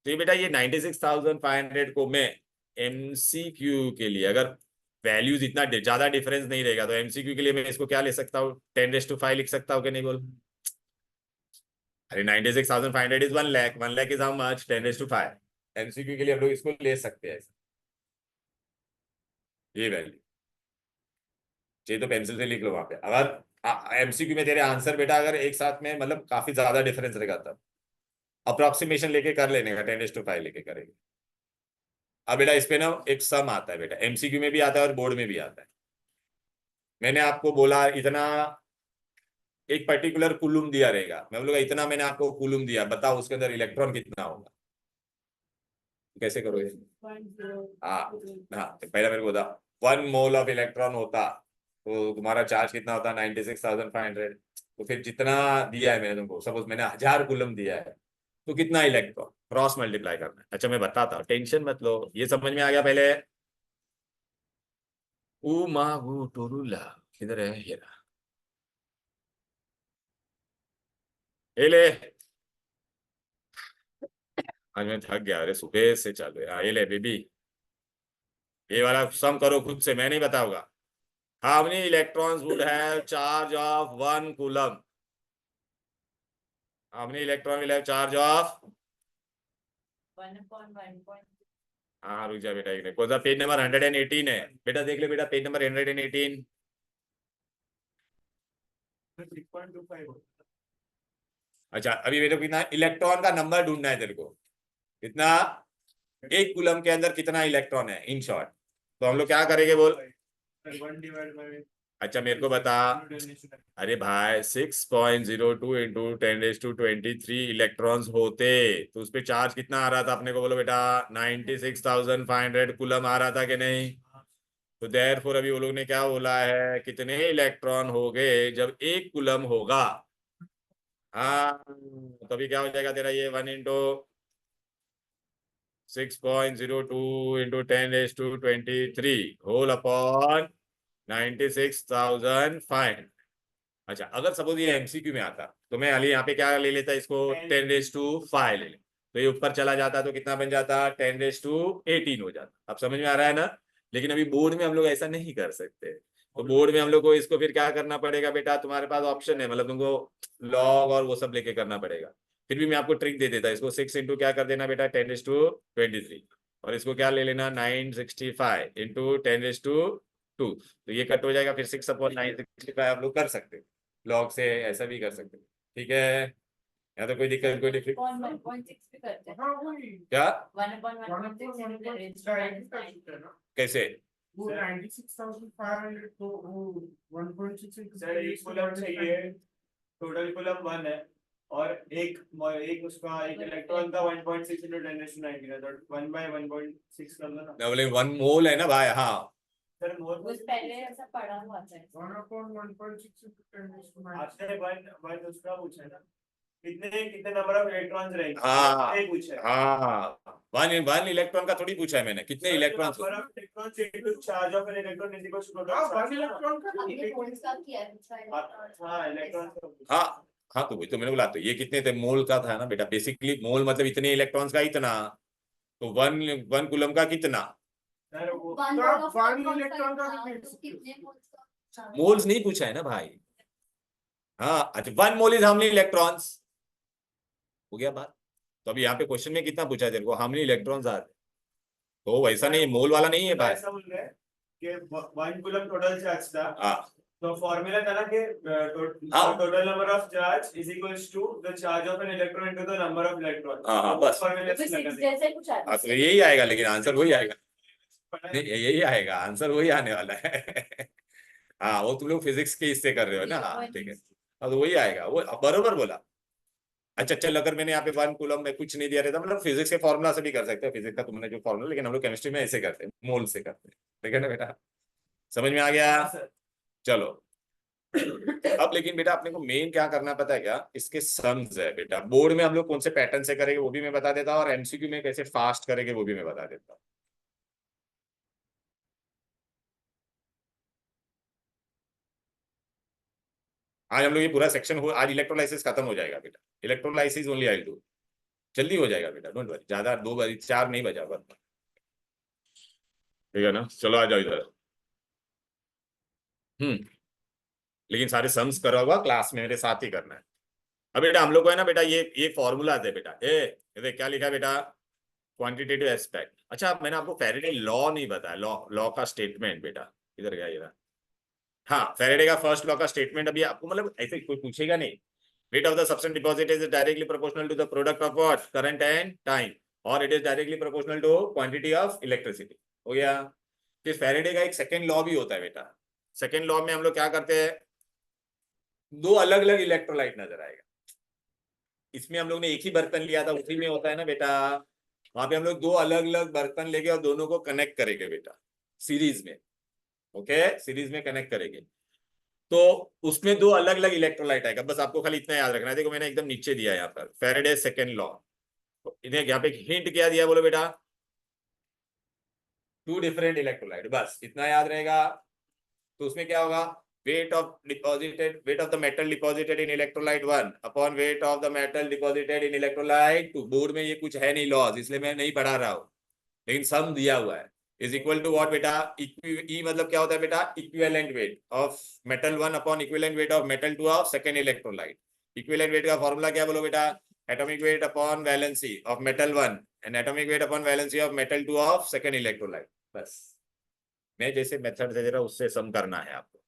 तो ये बेटा, ये 96,500 को मैं एमसीक्यू के लिए, अगर वैल्यूज इतना ज्यादा डिफरेंस नहीं रहेगा तो एमसीक्यू के लिए मैं इसको क्या ले सकता हूँ, 10⁵ लिख सकता हूँ कि नहीं, बोल। अरे 96,500 is 1 lakh, 1 lakh is how much, 10⁵। MCQ के लिए हम लोग इसको ले सकते हैं, ये वैल्यू चाहिए तो पेंसिल से लिख लो वहां पे। अगर एमसीक्यू में तेरे आंसर बेटा अगर एक साथ में मतलब काफी ज्यादा डिफरेंस रहेगा तब अप्रोक्सीमेशन लेके कर लेने का, 10⁵ लेके करेंगे। अब बेटा इस पे ना एक सम आता है बेटा, एमसीक्यू में भी आता है और बोर्ड में भी आता है। मैंने आपको बोला इतना, एक पर्टिकुलर कुलुम दिया रहेगा, मैं बोलूंगा इतना मैंने आपको कुलुम दिया, बताओ उसके अंदर इलेक्ट्रॉन कितना होगा, कैसे करोगे। हाँ हाँ, पहले मेरे को बता, 1 मोल ऑफ इलेक्ट्रॉन होता तो तुम्हारा चार्ज कितना होता, 96,500। तो फिर जितना दिया है मैंने तुमको, सपोज मैंने 1000 कुलम दिया है, तो कितना इलेक्ट्रॉन, क्रॉस मल्टीप्लाई करना है। अच्छा मैं बताता हूँ, टेंशन मत लो, ये समझ में आ गया पहले। ऊ मा वो टोरूला किधर है, ये रहा, ये ले, आज मैं थक गया, अरे सुबह से चालू है। हाँ, ये ले बेबी, ये वाला सम करो खुद से, मैं नहीं बताऊंगा। How many electrons would have charge of 1 coulomb, how many electron will have charge of, 1/1.1. हाँ रुक जा बेटा, एक मिनट, कौन सा पेज नंबर 118 है बेटा, देख ले बेटा पेज नंबर 118। 6.25 अच्छा अभी मेरे को कितना इलेक्ट्रॉन का नंबर ढूंढना है तेरे को, कितना, एक कूलम के अंदर कितना इलेक्ट्रॉन है इन शॉर्ट। तो हम लोग क्या करेंगे बोल, 1 divided by अच्छा मेरे को बता, अरे भाई 6.02 इंटू 10⁻23 इलेक्ट्रॉन्स होते तो उस पे चार्ज कितना आ रहा था अपने को, बोलो बेटा 96,500 कूलम आ रहा था कि नहीं। तो देयरफॉर अभी वो लोग ने क्या बोला है, कितने इलेक्ट्रॉन हो गए जब 1 कूलम होगा। हाँ तभी क्या हो जाएगा तेरा ये 1 इंटू 6.02 इंटू 10⁻23 होल अपॉन 96,500। अच्छा अगर सपोज ये एमसीक्यू में आता तो मैं अली यहाँ पे क्या ले लेता, इसको 10⁵ ले ले, तो ये ऊपर चला जाता तो कितना बन जाता, 10⁻18 हो जाता। अब समझ में आ रहा है ना। लेकिन अभी बोर्ड में हम लोग ऐसा नहीं कर सकते, तो बोर्ड में हम लोग को इसको फिर क्या करना पड़ेगा बेटा, तुम्हारे पास ऑप्शन है, मतलब तुमको लॉग और वो सब लेके करना पड़ेगा। फिर भी मैं आपको ट्रिक दे देता, इसको 6 इंटू क्या कर देना बेटा, 10⁻23, और इसको क्या ले लेना 965 इंटू 10⁻2, तो ये कट हो जाएगा, फिर 6/965 आप लोग कर सकते हैं, लॉग से ऐसा भी कर सकते हैं, ठीक है। यहाँ तो कोई दिक्कत, कोई दिक्कत 1/1.6 भी करते हैं. हाँ वही क्या, 1/1.6 डायरेक्ट कर सकते हैं ना कैसे, वो 96,500 तो वो 1.6 सर एक कूलम चाहिए, टोटल कूलम 1 है और एक उसका एक इलेक्ट्रॉन का 1.6 into 10⁻19 है, तो 1/1.6 कर लो ना मैं बोले 1 मोल है ना भाई, हाँ सर। मोल उस पहले ऐसा पढ़ा हुआ था. 1/1.6 into 10⁻19 आपने 1 उसका पूछा है ना, कितने कितने नंबर ऑफ इलेक्ट्रॉन्स रहेंगे, हाँ ये पूछा है। हाँ, 1 इलेक्ट्रॉन का थोड़ी पूछा है मैंने, कितने electrons, number of electrons into charge of an electron is equal to total 1 electron का हमने मोल्स का किया है दूसरा हाँ इलेक्ट्रॉन हाँ हाँ, तो वही तो मैंने बोला, तो ये कितने थे, मोल का था ना बेटा, बेसिकली मोल मतलब इतने इलेक्ट्रॉन्स का इतना, तो 1 कूलम का कितना, सर वो 1 इलेक्ट्रॉन का कितने मोल्स का मोल्स नहीं पूछा है ना भाई। हाँ अच्छा, 1 mole is how many electrons, हो गया बात। तो अभी यहाँ पे क्वेश्चन में कितना पूछा है तेरे को, हाउ मेनी इलेक्ट्रॉन्स आर, तो वैसा नहीं, मोल वाला नहीं है भाई। ऐसा बोल रहे हैं कि 1 कूलम टोटल चार्ज था, हाँ तो फॉर्मूला था ना कि हाँ। Total number of charge is equals to the charge of an electron into the number of electron. हाँ, बस। फॉर्मूला से फिजिक्स लगा जैसे कुछ आता हाँ, है। तो यही आएगा, लेकिन आंसर वही आएगा। दें। नहीं, यही आएगा, आंसर वही आने वाला है। हाँ, वो तुम लोग फिजिक्स के इससे कर रहे हो ना। हाँ ठीक है, अब तो वही आएगा, वो बरोबर बोला। अच्छा चल, अगर मैंने यहाँ पे 1 कूलम में कुछ नहीं दिया रहता, मतलब फिजिक्स के फॉर्मूला से भी कर सकते हैं, फिजिक्स का तुमने जो फॉर्मूला, लेकिन हम लोग केमिस्ट्री में ऐसे करते हैं, मोल से करते हैं। ठीक है ना बेटा, समझ में आ गया? हाँ, सर। चलो। अब लेकिन बेटा अपने को मेन क्या करना पता है क्या, इसके सम्स है बेटा। बोर्ड में हम लोग कौन से पैटर्न से करेंगे वो भी मैं बता देता हूँ, और एमसीक्यू में कैसे फास्ट करेंगे वो भी मैं बता देता हूँ। आज हम लोग ये पूरा सेक्शन हो, आज इलेक्ट्रोलाइसिस खत्म हो जाएगा बेटा। इलेक्ट्रोलाइसिस ओनली आई डू, जल्दी हो जाएगा बेटा, डोंट वरी। ज्यादा 2 बजे 4 नहीं बजा बस। ठीक है ना, चलो आ जाओ इधर। लेकिन सारे सम्स करा हुआ क्लास में मेरे साथ ही करना है। अब बेटा हम लोग को है ना बेटा, ये फॉर्मूला है बेटा। ये देख क्या लिखा है बेटा, क्वांटिटेटिव एस्पेक्ट। अच्छा मैंने आपको फैराडे लॉ नहीं बताया, लॉ का स्टेटमेंट बेटा। इधर गया ये रहा। हाँ, फैराडे का फर्स्ट लॉ का स्टेटमेंट अभी आपको, मतलब ऐसे कोई पूछेगा नहीं। Weight of the substance deposit is directly proportional to the product of what? Current and time, or it is directly proportional to quantity of electricity. हो गया। फिर फैराडे का एक सेकेंड लॉ भी होता है बेटा। सेकेंड लॉ में हम लोग क्या करते हैं, 2 अलग अलग इलेक्ट्रोलाइट नजर आएगा। इसमें हम लोग ने एक ही बर्तन लिया था, उसी में होता है ना बेटा, वहां पे हम लोग 2 अलग अलग बर्तन लेके और दोनों को कनेक्ट करेंगे बेटा, सीरीज में। ओके, सीरीज में कनेक्ट करेंगे, तो उसमें 2 अलग अलग इलेक्ट्रोलाइट आएगा। बस आपको खाली इतना याद रखना है। देखो मैंने एकदम नीचे दिया यहाँ पर फैराडे सेकेंड लॉ। इन्हें यहाँ पे हिंट क्या दिया बोलो बेटा, 2 डिफरेंट इलेक्ट्रोलाइट, बस इतना याद रहेगा। तो उसमें क्या होगा, wait of the metal deposited in electrolyte 1 upon weight of the metal deposited in electrolyte 2। Board में ये कुछ है नहीं लॉज, इसलिए मैं नहीं पढ़ा रहा हूँ, लेकिन सम दिया हुआ है। इज इक्वल टू व्हाट बेटा, ई मतलब क्या होता है बेटा, equivalent weight of metal 1 upon equivalent weight of metal 2 of second electrolyte. Equivalent weight का फॉर्मूला क्या बोलो बेटा, atomic weight upon valency of metal 1 and atomic weight upon valency of metal 2 of second electrolyte. बस मैं जैसे method दे रहा हूं उससे सम करना है आपको।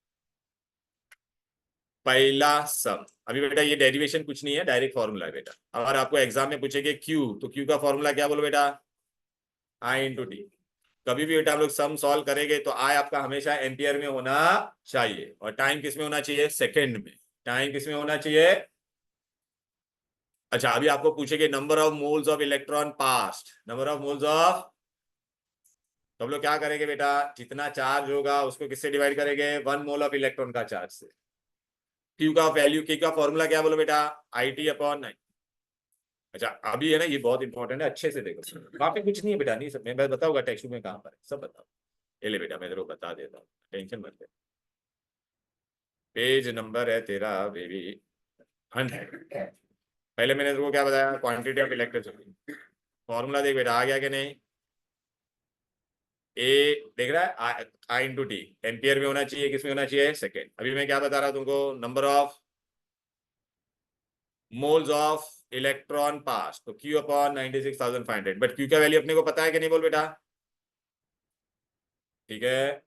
पहला सम, अभी बेटा ये डेरिवेशन कुछ नहीं है, डायरेक्ट फॉर्मूला है बेटा। अगर आपको एग्जाम में पूछेंगे क्यू, तो क्यू का फॉर्मूला क्या बोलो बेटा, आई इंटू टी। कभी भी बेटा हम लोग सम सॉल्व करेंगे तो आई आपका हमेशा एम्पियर में होना चाहिए, और टाइम किस में होना चाहिए, सेकंड में। टाइम किस में होना चाहिए। अच्छा अभी आपको पूछेंगे number of moles of electron past, number of moles of, तो हम लोग क्या करेंगे बेटा, जितना चार्ज होगा उसको किससे डिवाइड करेंगे, 1 मोल ऑफ इलेक्ट्रॉन का चार्ज से। क्यू का वैल्यू, क्यू का फॉर्मूला क्या बोलो बेटा, आई टी अपॉन 9। अच्छा अभी है ना, ये बहुत इंपॉर्टेंट है, अच्छे से देखो। वहां पे कुछ नहीं है बेटा, नहीं सब मैं बताऊंगा टेक्स्ट में कहां पर है, सब बताओ। ये ले बेटा मैं तेरे को बता देता हूँ, टेंशन मत ले। पेज नंबर है तेरा बेबी 100। पहले मैंने तेरे को क्या बताया, क्वांटिटी ऑफ इलेक्ट्रिसिटी। फॉर्मूला देख बेटा, आ गया कि नहीं, ए देख रहा है, आई इंटू टी एम्पियर में होना चाहिए, किसमें होना चाहिए, सेकेंड। अभी मैं क्या बता रहा हूं तुमको, number of moles of electron pass, तो क्यू अपॉन 96,500। बट क्यू का वैल्यू अपने को पता है कि नहीं बोल बेटा, ठीक है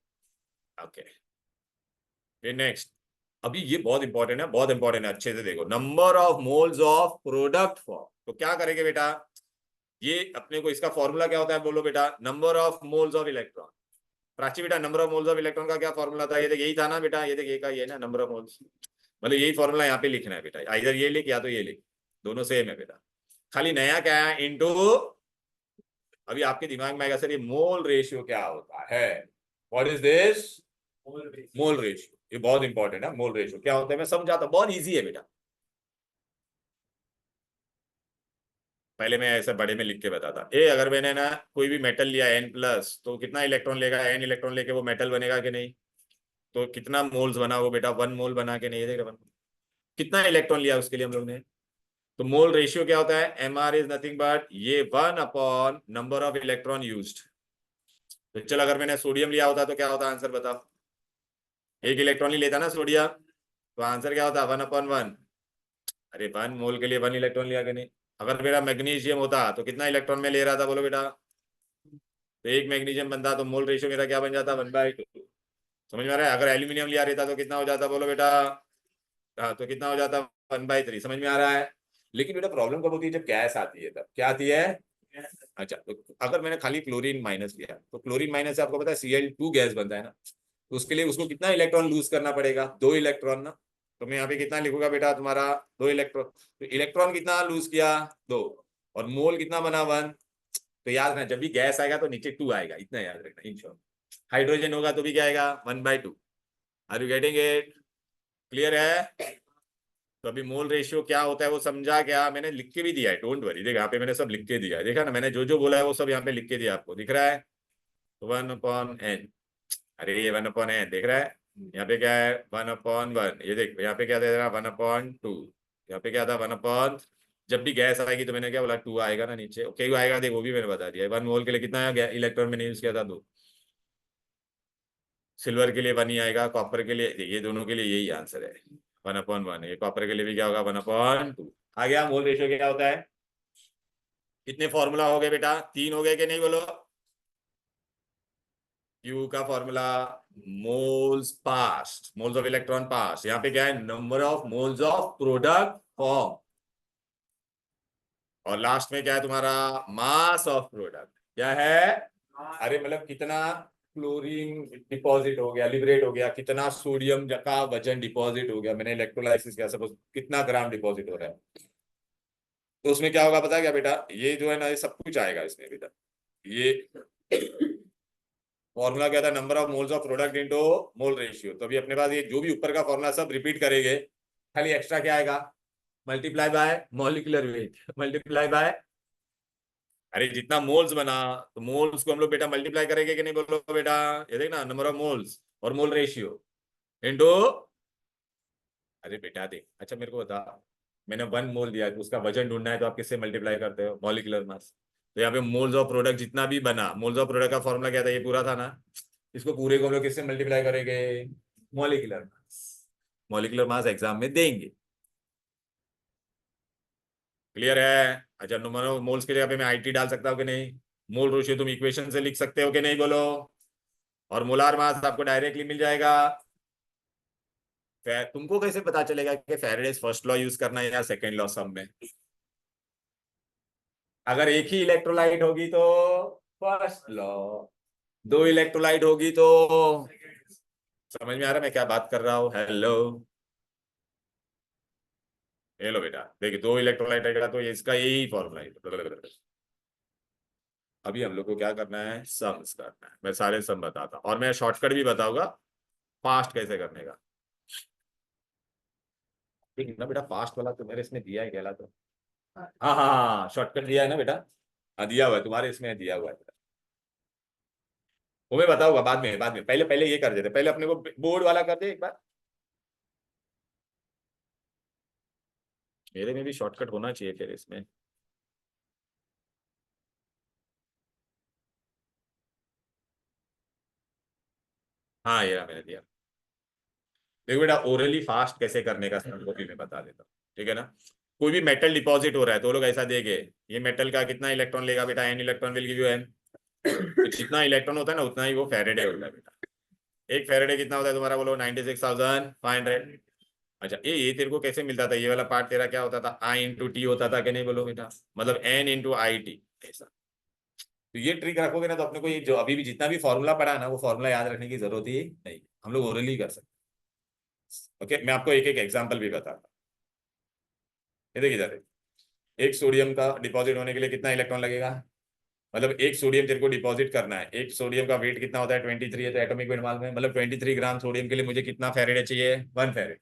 ओके। फिर नेक्स्ट, अभी ये बहुत इंपॉर्टेंट है, बहुत इंपॉर्टेंट है, अच्छे से देखो। Number of moles of product form, तो क्या करेंगे बेटा, ये अपने को इसका फॉर्मूला क्या होता है बोलो बेटा, number of moles of electron. Prachi बेटा number of moles of electron का क्या फॉर्मूला था, ये देख यही था ना बेटा, ये देख ये का ये ना नंबर ऑफ मोल्स, मतलब यही फॉर्मूला यहाँ पे लिखना है बेटा, इधर ये लिख या तो ये लिख, दोनों सेम है बेटा। खाली नया क्या है, इनटू, अभी आपके दिमाग में आएगा सर ये मोल रेशियो क्या होता है, what is this, mole ratio. ये बहुत इंपॉर्टेंट है, मोल रेशियो क्या होता है मैं समझाता हूं, बहुत इजी है बेटा। पहले मैं ऐसे बड़े में लिख के बताता, ए अगर मैंने ना कोई भी मेटल लिया N+, तो कितना इलेक्ट्रॉन लेगा, N इलेक्ट्रॉन लेके वो मेटल बनेगा कि नहीं, तो कितना मोल्स बना वो बेटा, 1 मोल बना के नहीं, देख रहे कितना इलेक्ट्रॉन लिया उसके लिए हम लोग ने। तो मोल रेशियो क्या होता है, एमआर इज नथिंग बट ये 1 upon number of electron used. तो चल अगर मैंने सोडियम लिया होता तो क्या होता, आंसर बताओ, 1 इलेक्ट्रॉन ही लेता ना सोडियम, तो आंसर क्या होता, 1/1। अरे 1 मोल के लिए 1 इलेक्ट्रॉन लिया कि नहीं। अगर मेरा मैग्नीशियम होता तो कितना इलेक्ट्रॉन में ले रहा था बोलो बेटा, तो एक मैग्नीशियम बनता तो मोल रेशियो मेरा क्या बन जाता 1/2। समझ में आ रहा है? अगर एल्यूमिनियम लिया रहता तो कितना हो जाता बोलो बेटा? हाँ तो कितना हो जाता 1/3। समझ में आ रहा है? लेकिन बेटा प्रॉब्लम कब होती है? जब गैस आती है, तब क्या आती है? अच्छा, तो अगर मैंने खाली क्लोरीन माइनस लिया तो क्लोरीन माइनस से आपको पता है Cl2 गैस बनता है ना, तो उसके लिए उसको कितना इलेक्ट्रॉन लूज करना पड़ेगा? 2 इलेक्ट्रॉन ना। तो मैं यहाँ पे कितना लिखूंगा बेटा तुम्हारा? 2 इलेक्ट्रॉन। तो इलेक्ट्रॉन कितना लूज किया? 2। और मोल कितना बना? 1। तो याद रखना जब भी गैस आएगा तो नीचे 2 आएगा, इतना याद रखना इन शॉर्ट। हाइड्रोजन होगा तो भी क्या आएगा? 1/2। Are you getting it? Clear है? तो अभी मोल रेशियो क्या होता है वो समझा क्या? मैंने लिख के भी दिया है, डोंट वरी। देख यहाँ पे मैंने सब लिख के दिया है, देखा ना? मैंने जो जो बोला है वो सब यहाँ पे लिख के दिया, आपको दिख रहा है? 1/n। अरे ये 1/n देख रहा है? यहाँ पे क्या है? 1/1। ये देख यहाँ पे क्या दे रहा? 1/2। यहाँ पे क्या था? 1/। जब भी गैस आएगी तो मैंने क्या बोला? 2 आएगा ना नीचे। ओके आएगा, देख वो भी मैंने बता दिया। 1 मोल के लिए कितना आया इलेक्ट्रॉन मैंने यूज किया था? 2। सिल्वर के लिए 1 ही आएगा, कॉपर के लिए ये दोनों के लिए यही आंसर है 1/1। ये कॉपर के लिए भी क्या होगा? 1/2। आ गया? मोल रेशियो क्या होता है? कितने फॉर्मूला हो गए बेटा? 3 हो गए कि नहीं बोलो? Q का formula moles past, moles of electron past. यहाँ पे क्या है? Number of moles of product form. और लास्ट में क्या है तुम्हारा? मास ऑफ प्रोडक्ट। क्या है? अरे मतलब कितना क्लोरीन डिपॉजिट हो गया, लिबरेट हो गया, कितना सोडियम का वजन डिपॉजिट हो गया, मैंने इलेक्ट्रोलाइसिस किया, सपोज कितना ग्राम डिपॉजिट हो रहा है। तो उसमें क्या होगा पता है क्या बेटा? ये जो है ना, ये सब कुछ आएगा इसमें बेटा। ये फॉर्मूला क्या था? Number of moles of product into mole ratio. तो अभी अपने पास ये जो भी ऊपर का फॉर्मूला सब रिपीट करेंगे, खाली एक्स्ट्रा क्या आएगा? Multiply by molecular weight, multiply by. अरे जितना मोल्स बना तो मोल्स को हम लोग बेटा मल्टीप्लाई करेंगे कि नहीं बोलो बेटा? ये देख ना, नंबर ऑफ मोल्स और मोल रेशियो इनटू। अरे बेटा देख, अच्छा मेरे को बता, मैंने 1 मोल दिया तो उसका वजन ढूंढना है तो आप किससे मल्टीप्लाई करते हो? Molecular mass. तो यहाँ पे मोल्स ऑफ प्रोडक्ट जितना भी बना, मोल्स ऑफ प्रोडक्ट का फॉर्मूला क्या था? ये पूरा था ना, इसको पूरे को हम लोग किससे मल्टीप्लाई करेंगे? Molecular mass. Molecular mass exam में देंगे। क्लियर है? अच्छा, नंबर ऑफ मोल्स के जगह पे मैं आईटी डाल सकता हूँ कि नहीं? मोल रेशियो तुम इक्वेशन से लिख सकते हो कि नहीं बोलो? और मोलार मास आपको डायरेक्टली मिल जाएगा। तुमको कैसे पता चलेगा कि फैराडेज फर्स्ट लॉ यूज करना है या सेकंड लॉ सब में? अगर एक ही इलेक्ट्रोलाइट होगी तो फर्स्ट लॉ, 2 इलेक्ट्रोलाइट होगी तो। समझ में आ रहा है मैं क्या बात कर रहा हूँ? हेलो, ये लो बेटा, देखिए 2 इलेक्ट्रोलाइट रहेगा तो ये इसका यही फॉर्मूला है। अभी हम लोग को क्या करना है? सम्स करना है। मैं सारे सम बताता और मैं शॉर्टकट भी बताऊंगा फास्ट कैसे करने का। ठीक है ना बेटा? फास्ट वाला तो मेरे इसमें दिया है कहला तो। हाँ हाँ हाँ, शॉर्टकट दिया है ना बेटा? हाँ दिया हुआ है, तुम्हारे इसमें दिया हुआ है बेटा। वो मैं बताऊंगा बाद में, बाद में। पहले पहले ये कर देते, पहले अपने को बोर्ड वाला कर दे एक बार। मेरे में भी शॉर्टकट होना चाहिए फिर इसमें। हाँ ये रहा, मैंने दिया। देखो बेटा, ओरली फास्ट कैसे करने का वो भी मैं बता देता हूँ, ठीक है ना? कोई भी मेटल डिपॉजिट हो रहा है तो वो लोग ऐसा देंगे, ये मेटल का कितना इलेक्ट्रॉन लेगा बेटा? N electron will give you n. तो जितना इलेक्ट्रॉन होता है ना उतना ही वो फेरेडे होता है बेटा। एक फेरेडे कितना होता है तुम्हारा बोलो? 96,500। अच्छा, ये तेरे को कैसे मिलता था? ये वाला पार्ट तेरा क्या होता था? आई इंटू टी होता था कि नहीं बोलो बेटा? मतलब एन इंटू आई टी ऐसा। तो ये ट्रिक रखोगे ना तो अपने को ये जो अभी भी जितना भी फॉर्मूला पढ़ा है ना, वो फॉर्मूला याद रखने की जरूरत ही नहीं, हम लोग ओरली कर सकते हैं। ओके, मैं आपको एक एक एग्जांपल भी बताता हूँ। ये देखिए इधर, एक सोडियम का डिपॉजिट होने के लिए कितना इलेक्ट्रॉन लगेगा? मतलब एक सोडियम तेरे को डिपॉजिट करना है, एक सोडियम का वेट कितना होता है? 23 है, तो एटॉमिक वेट मालूम है, मतलब 23 ग्राम सोडियम के लिए मुझे कितना फेरेडे चाहिए? 1 फेरेड।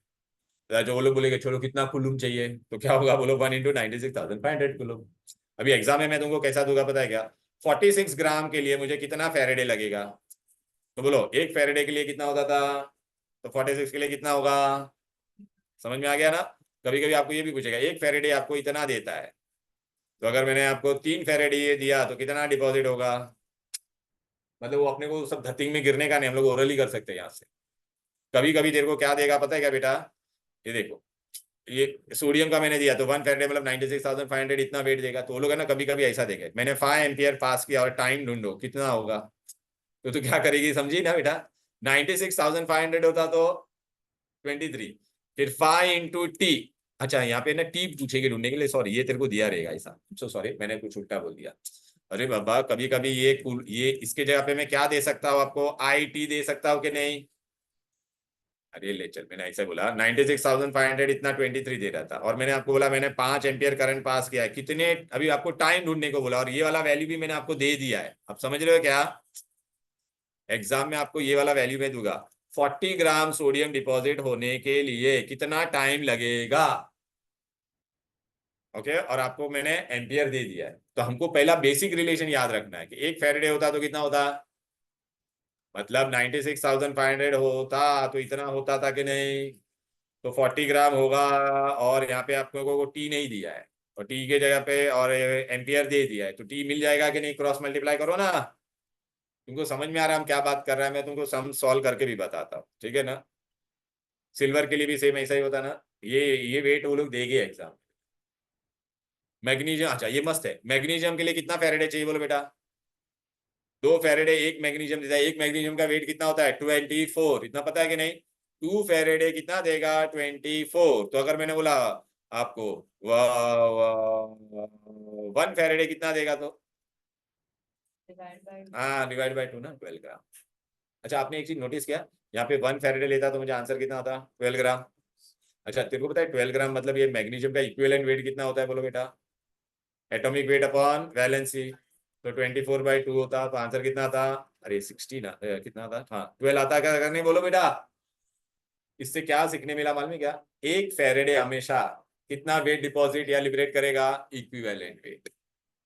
जो वो लोग बोलेंगे चलो कितना कुलुम चाहिए, तो क्या होगा बोलो? 1 इंटू 96,500 कुलुम। अभी एग्जाम में मैं तुमको कैसा दूंगा पता है क्या? 46 ग्राम के लिए मुझे कितना फेरेडे लगेगा? तो बोलो एक फेरेडे के लिए कितना होता था? तो 46 के लिए कितना होगा? समझ में आ गया ना? कभी कभी आपको ये भी पूछेगा, एक फेरेडे आपको इतना देता है, तो अगर मैंने आपको 3 फेरेडे ये दिया तो कितना डिपॉजिट होगा? मतलब वो अपने को सब धरती में गिरने का नहीं, हम लोग ओरली कर सकते हैं यहाँ से। कभी कभी तेरे को क्या देगा पता है क्या बेटा? ये देखो, ये सोडियम का मैंने दिया तो 1 फैरेडे मतलब 96,500 इतना वेट देगा। तो वो लोग है ना कभी कभी ऐसा देंगे, मैंने 5 एम्पियर पास किया और टाइम ढूंढो कितना होगा, तो क्या करेगी समझी ना बेटा। 96,500 होता तो 23, फिर 5 इंटू टी। अच्छा यहाँ पे ना टी पूछेगी ढूंढने के लिए, सॉरी ये तेरे को दिया रहेगा ऐसा, सो सॉरी मैंने कुछ उल्टा बोल दिया। अरे बाबा कभी कभी ये इसके जगह पे मैं क्या दे सकता हूँ आपको, आई टी दे सकता हूँ कि नहीं। अरे ले चल, मैंने ऐसे बोला 96,500 इतना 23 दे रहा था, और मैंने आपको बोला मैंने 5 एम्पियर करंट पास किया है कितने, अभी आपको टाइम ढूंढने को बोला, और ये वाला वैल्यू भी मैंने आपको दे दिया है। आप समझ रहे हो क्या, एग्जाम में आपको ये वाला वैल्यू मैं दूंगा। 40 ग्राम सोडियम डिपॉजिट होने के लिए कितना टाइम लगेगा, ओके और आपको मैंने एम्पियर दे दिया है। तो हमको पहला बेसिक रिलेशन याद रखना है कि 1 फैरेडे होता तो कितना होता, मतलब 96,500 होता तो इतना होता था कि नहीं, तो 40 ग्राम होगा। और यहाँ पे आपको को टी नहीं दिया है, और टी के जगह पे और एम्पियर दे दिया है, तो टी मिल जाएगा कि नहीं, क्रॉस मल्टीप्लाई करो ना। तुमको समझ में आ रहा है हम क्या बात कर रहे हैं, मैं तुमको सम सॉल्व करके भी बताता हूँ, ठीक है ना। सिल्वर के लिए भी सेम ऐसा ही होता ना, ये वेट वो लोग देंगे एग्जाम। मैग्नीशियम, अच्छा ये मस्त है, मैग्नीशियम के लिए कितना फैरेडे चाहिए बोलो बेटा, 2 फैरेडे एक मैग्नीशियम देता है, एक मैग्नीशियम का वेट कितना होता है 24, इतना पता है कि नहीं। 2 फैरेडे कितना देगा 24, तो अगर मैंने बोला आपको 1 फैरेडे कितना देगा तो Divide by हाँ डिवाइड बाय 2 ना, 12 ग्राम। अच्छा आपने एक चीज नोटिस किया, यहाँ पे 1 फैरेडे लेता तो मुझे आंसर कितना होता 12 ग्राम। अच्छा तेरे को पता है 12 ग्राम मतलब ये मैग्नीशियम का इक्विवेलेंट वेट कितना होता है बोलो बेटा, एटॉमिक वेट अपॉन वैलेंसी, तो 24/2 होता तो आंसर कितना था, अरे 16 कितना था, हाँ 12 आता क्या करने बोलो बेटा। इससे क्या सीखने मिला मालूम है क्या, 1 फैरेडे हमेशा कितना वेट डिपॉजिट या लिबरेट करेगा, इक्विवेलेंट वेट।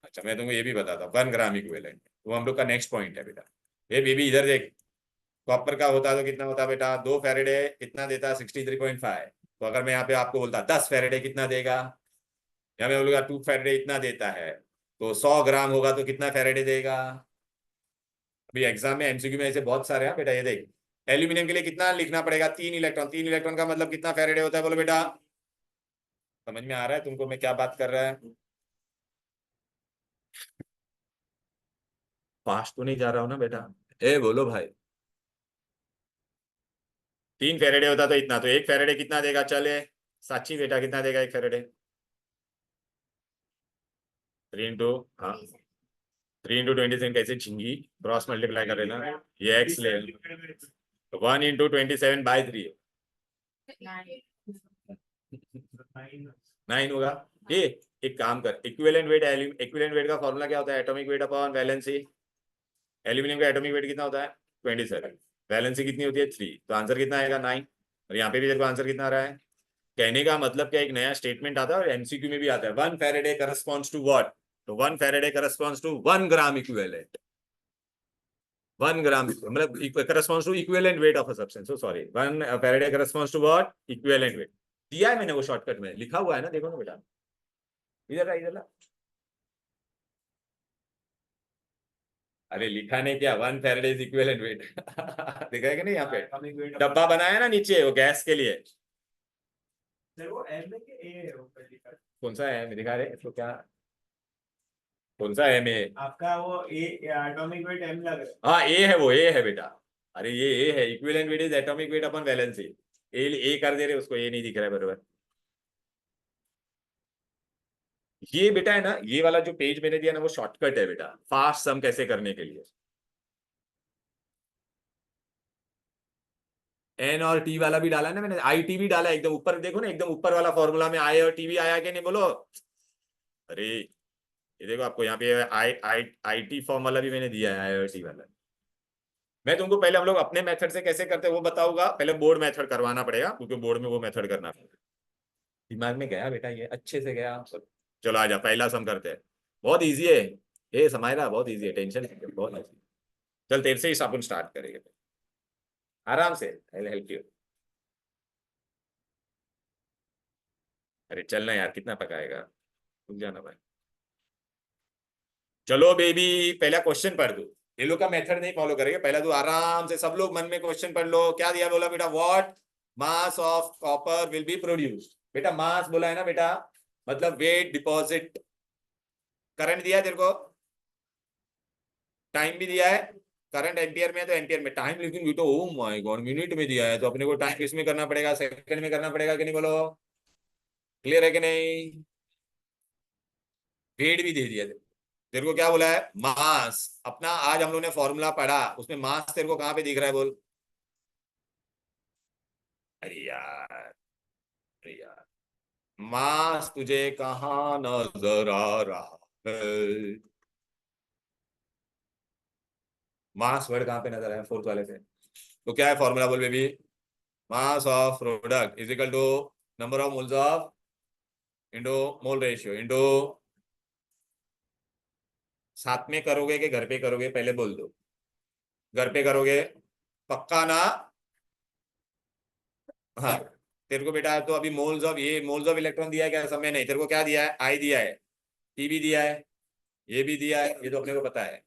अच्छा मैं तुमको ये भी बताता हूँ 1 ग्राम इक्विवेलेंट, वो हम लोग का नेक्स्ट पॉइंट है बेटा। ये बेबी इधर देख, कॉपर का होता तो कितना होता बेटा, 2 फैरेडे कितना देता 63.5, तो अगर मैं यहाँ पे आपको बोलता 10 फैरेडे कितना देगा, या मैं बोलूंगा 2 फैरेडे इतना देता है, तो 100 ग्राम होगा तो कितना फैरेडे देगा। अभी एग्जाम में एमसीक्यू में ऐसे बहुत सारे हैं बेटा, ये देख एल्यूमिनियम के लिए कितना लिखना पड़ेगा, 3 इलेक्ट्रॉन, 3 इलेक्ट्रॉन का मतलब कितना फैरेडे होता है बोलो बेटा। समझ में आ रहा है तुमको मैं क्या बात कर रहा है, फास्ट तो नहीं जा रहा हूं ना बेटा, ए बोलो भाई। 3 फैरेडे होता तो इतना, तो 1 फैरेडे कितना देगा, चले साची बेटा कितना देगा 1 फैरेडे, 3 इंटू, हाँ 3 इंटू 27 कैसे झिंगी, क्रॉस मल्टीप्लाई कर लेना, ये एक्स ले, 1 इंटू 27/3 9 होगा। ये एक काम कर, इक्विवेलेंट वेट, इक्विवेलेंट वेट का फॉर्मूला क्या होता है, atomic weight upon valency. Aluminium का एटॉमिक वेट कितना होता है 27, वैलेंसी कितनी होती है 3, तो आंसर कितना आएगा 9। और यहाँ पे भी देखो आंसर कितना आ रहा है। कहने का मतलब क्या, एक नया स्टेटमेंट आता है और एमसीक्यू में भी आता है, 1 फैरेडे करस्पॉन्ड्स टू व्हाट, तो 1 faraday corresponds to 1 gram equivalent, 1 gram मतलब corresponds to equivalent weight of a substance, so sorry 1 faraday corresponds to what, equivalent weight. दिया है मैंने वो शॉर्टकट में लिखा हुआ है ना, देखो ना बेटा, इधर ला। अरे लिखा नहीं क्या, 1 फैरेडे इज इक्विवेलेंट वेट देखा है कि नहीं, यहाँ पे डब्बा बनाया ना नीचे वो गैस के लिए, वो एम है कि ए है ऊपर लिखा, कौन सा है दिखा रहे इसको क्या, कौन सा है में, आपका वो ए एटॉमिक वेट एम लग रहा है। हाँ ए है, वो ए है बेटा। अरे ये ए है, equivalent weight is atomic weight upon valency, A कर दे रहे उसको, ये नहीं दिख रहा है बराबर। ये बेटा है ना, ये वाला जो पेज मैंने दिया ना वो शॉर्टकट है बेटा, फास्ट सम कैसे करने के लिए। एन और टी वाला भी डाला है ना मैंने, आई टी भी डाला है, एकदम ऊपर देखो ना, एकदम ऊपर वाला फॉर्मूला में आई और टी भी आया कि नहीं बोलो। अरे ये देखो आपको यहाँ पे आई आई आई टी फॉर्म वाला भी मैंने दिया है, आई और टी वाला। मैं तुमको पहले हम लोग अपने मेथड से कैसे करते हैं वो बताऊंगा, पहले बोर्ड मेथड करवाना पड़ेगा क्योंकि बोर्ड में वो मेथड करना पड़ेगा। दिमाग में गया बेटा, ये अच्छे से गया। चलो आजा पहला सम करते हैं, बहुत इजी है ये समायरा, बहुत इजी है, टेंशन नहीं, बहुत इजी। चल तेरे से ही अपन स्टार्ट करेंगे आराम से, आई विल हेल्प यू। अरे चलना यार, कितना पकाएगा, रुक जाना भाई। चलो बेबी पहला क्वेश्चन पढ़ दो, ये लोग का मेथड नहीं फॉलो करेंगे, पहला तू आराम से सब लोग मन में क्वेश्चन पढ़ लो। क्या दिया बोला बेटा, what mass of copper will be produced, बेटा मास बोला है ना बेटा, मतलब वेट डिपॉजिट। करंट दिया है तेरे को, टाइम भी दिया है, करंट एम्पियर में है तो एम्पियर में, टाइम लेकिन ये तो ओ माय गॉड मिनट में दिया है, तो अपने को टाइम किस में करना पड़ेगा, सेकंड में करना पड़ेगा कि नहीं बोलो, क्लियर है कि नहीं। वेट भी दे दिया तेरे को, क्या बोला है, मास अपना, आज हम लोग ने फॉर्मूला पढ़ा उसमें मास तेरे को कहाँ पे दिख रहा है बोल। अरे यार, अरे यार, मास तुझे कहाँ नजर आ रहा है, मास वर्ड कहाँ पे नजर आया फोर्थ वाले पे। तो क्या है फॉर्मूला बोल baby, mass of product is equal to number of moles of into mole ratio into, साथ में करोगे कि घर पे करोगे पहले बोल दो, घर पे करोगे पक्का ना। हाँ, तेरे को बेटा तो अभी मोल्स ऑफ, ये मोल्स ऑफ इलेक्ट्रॉन दिया है क्या समय, नहीं तेरे को क्या दिया है, आई दिया है, टी भी दिया है, ये भी दिया है, ये तो अपने को पता है,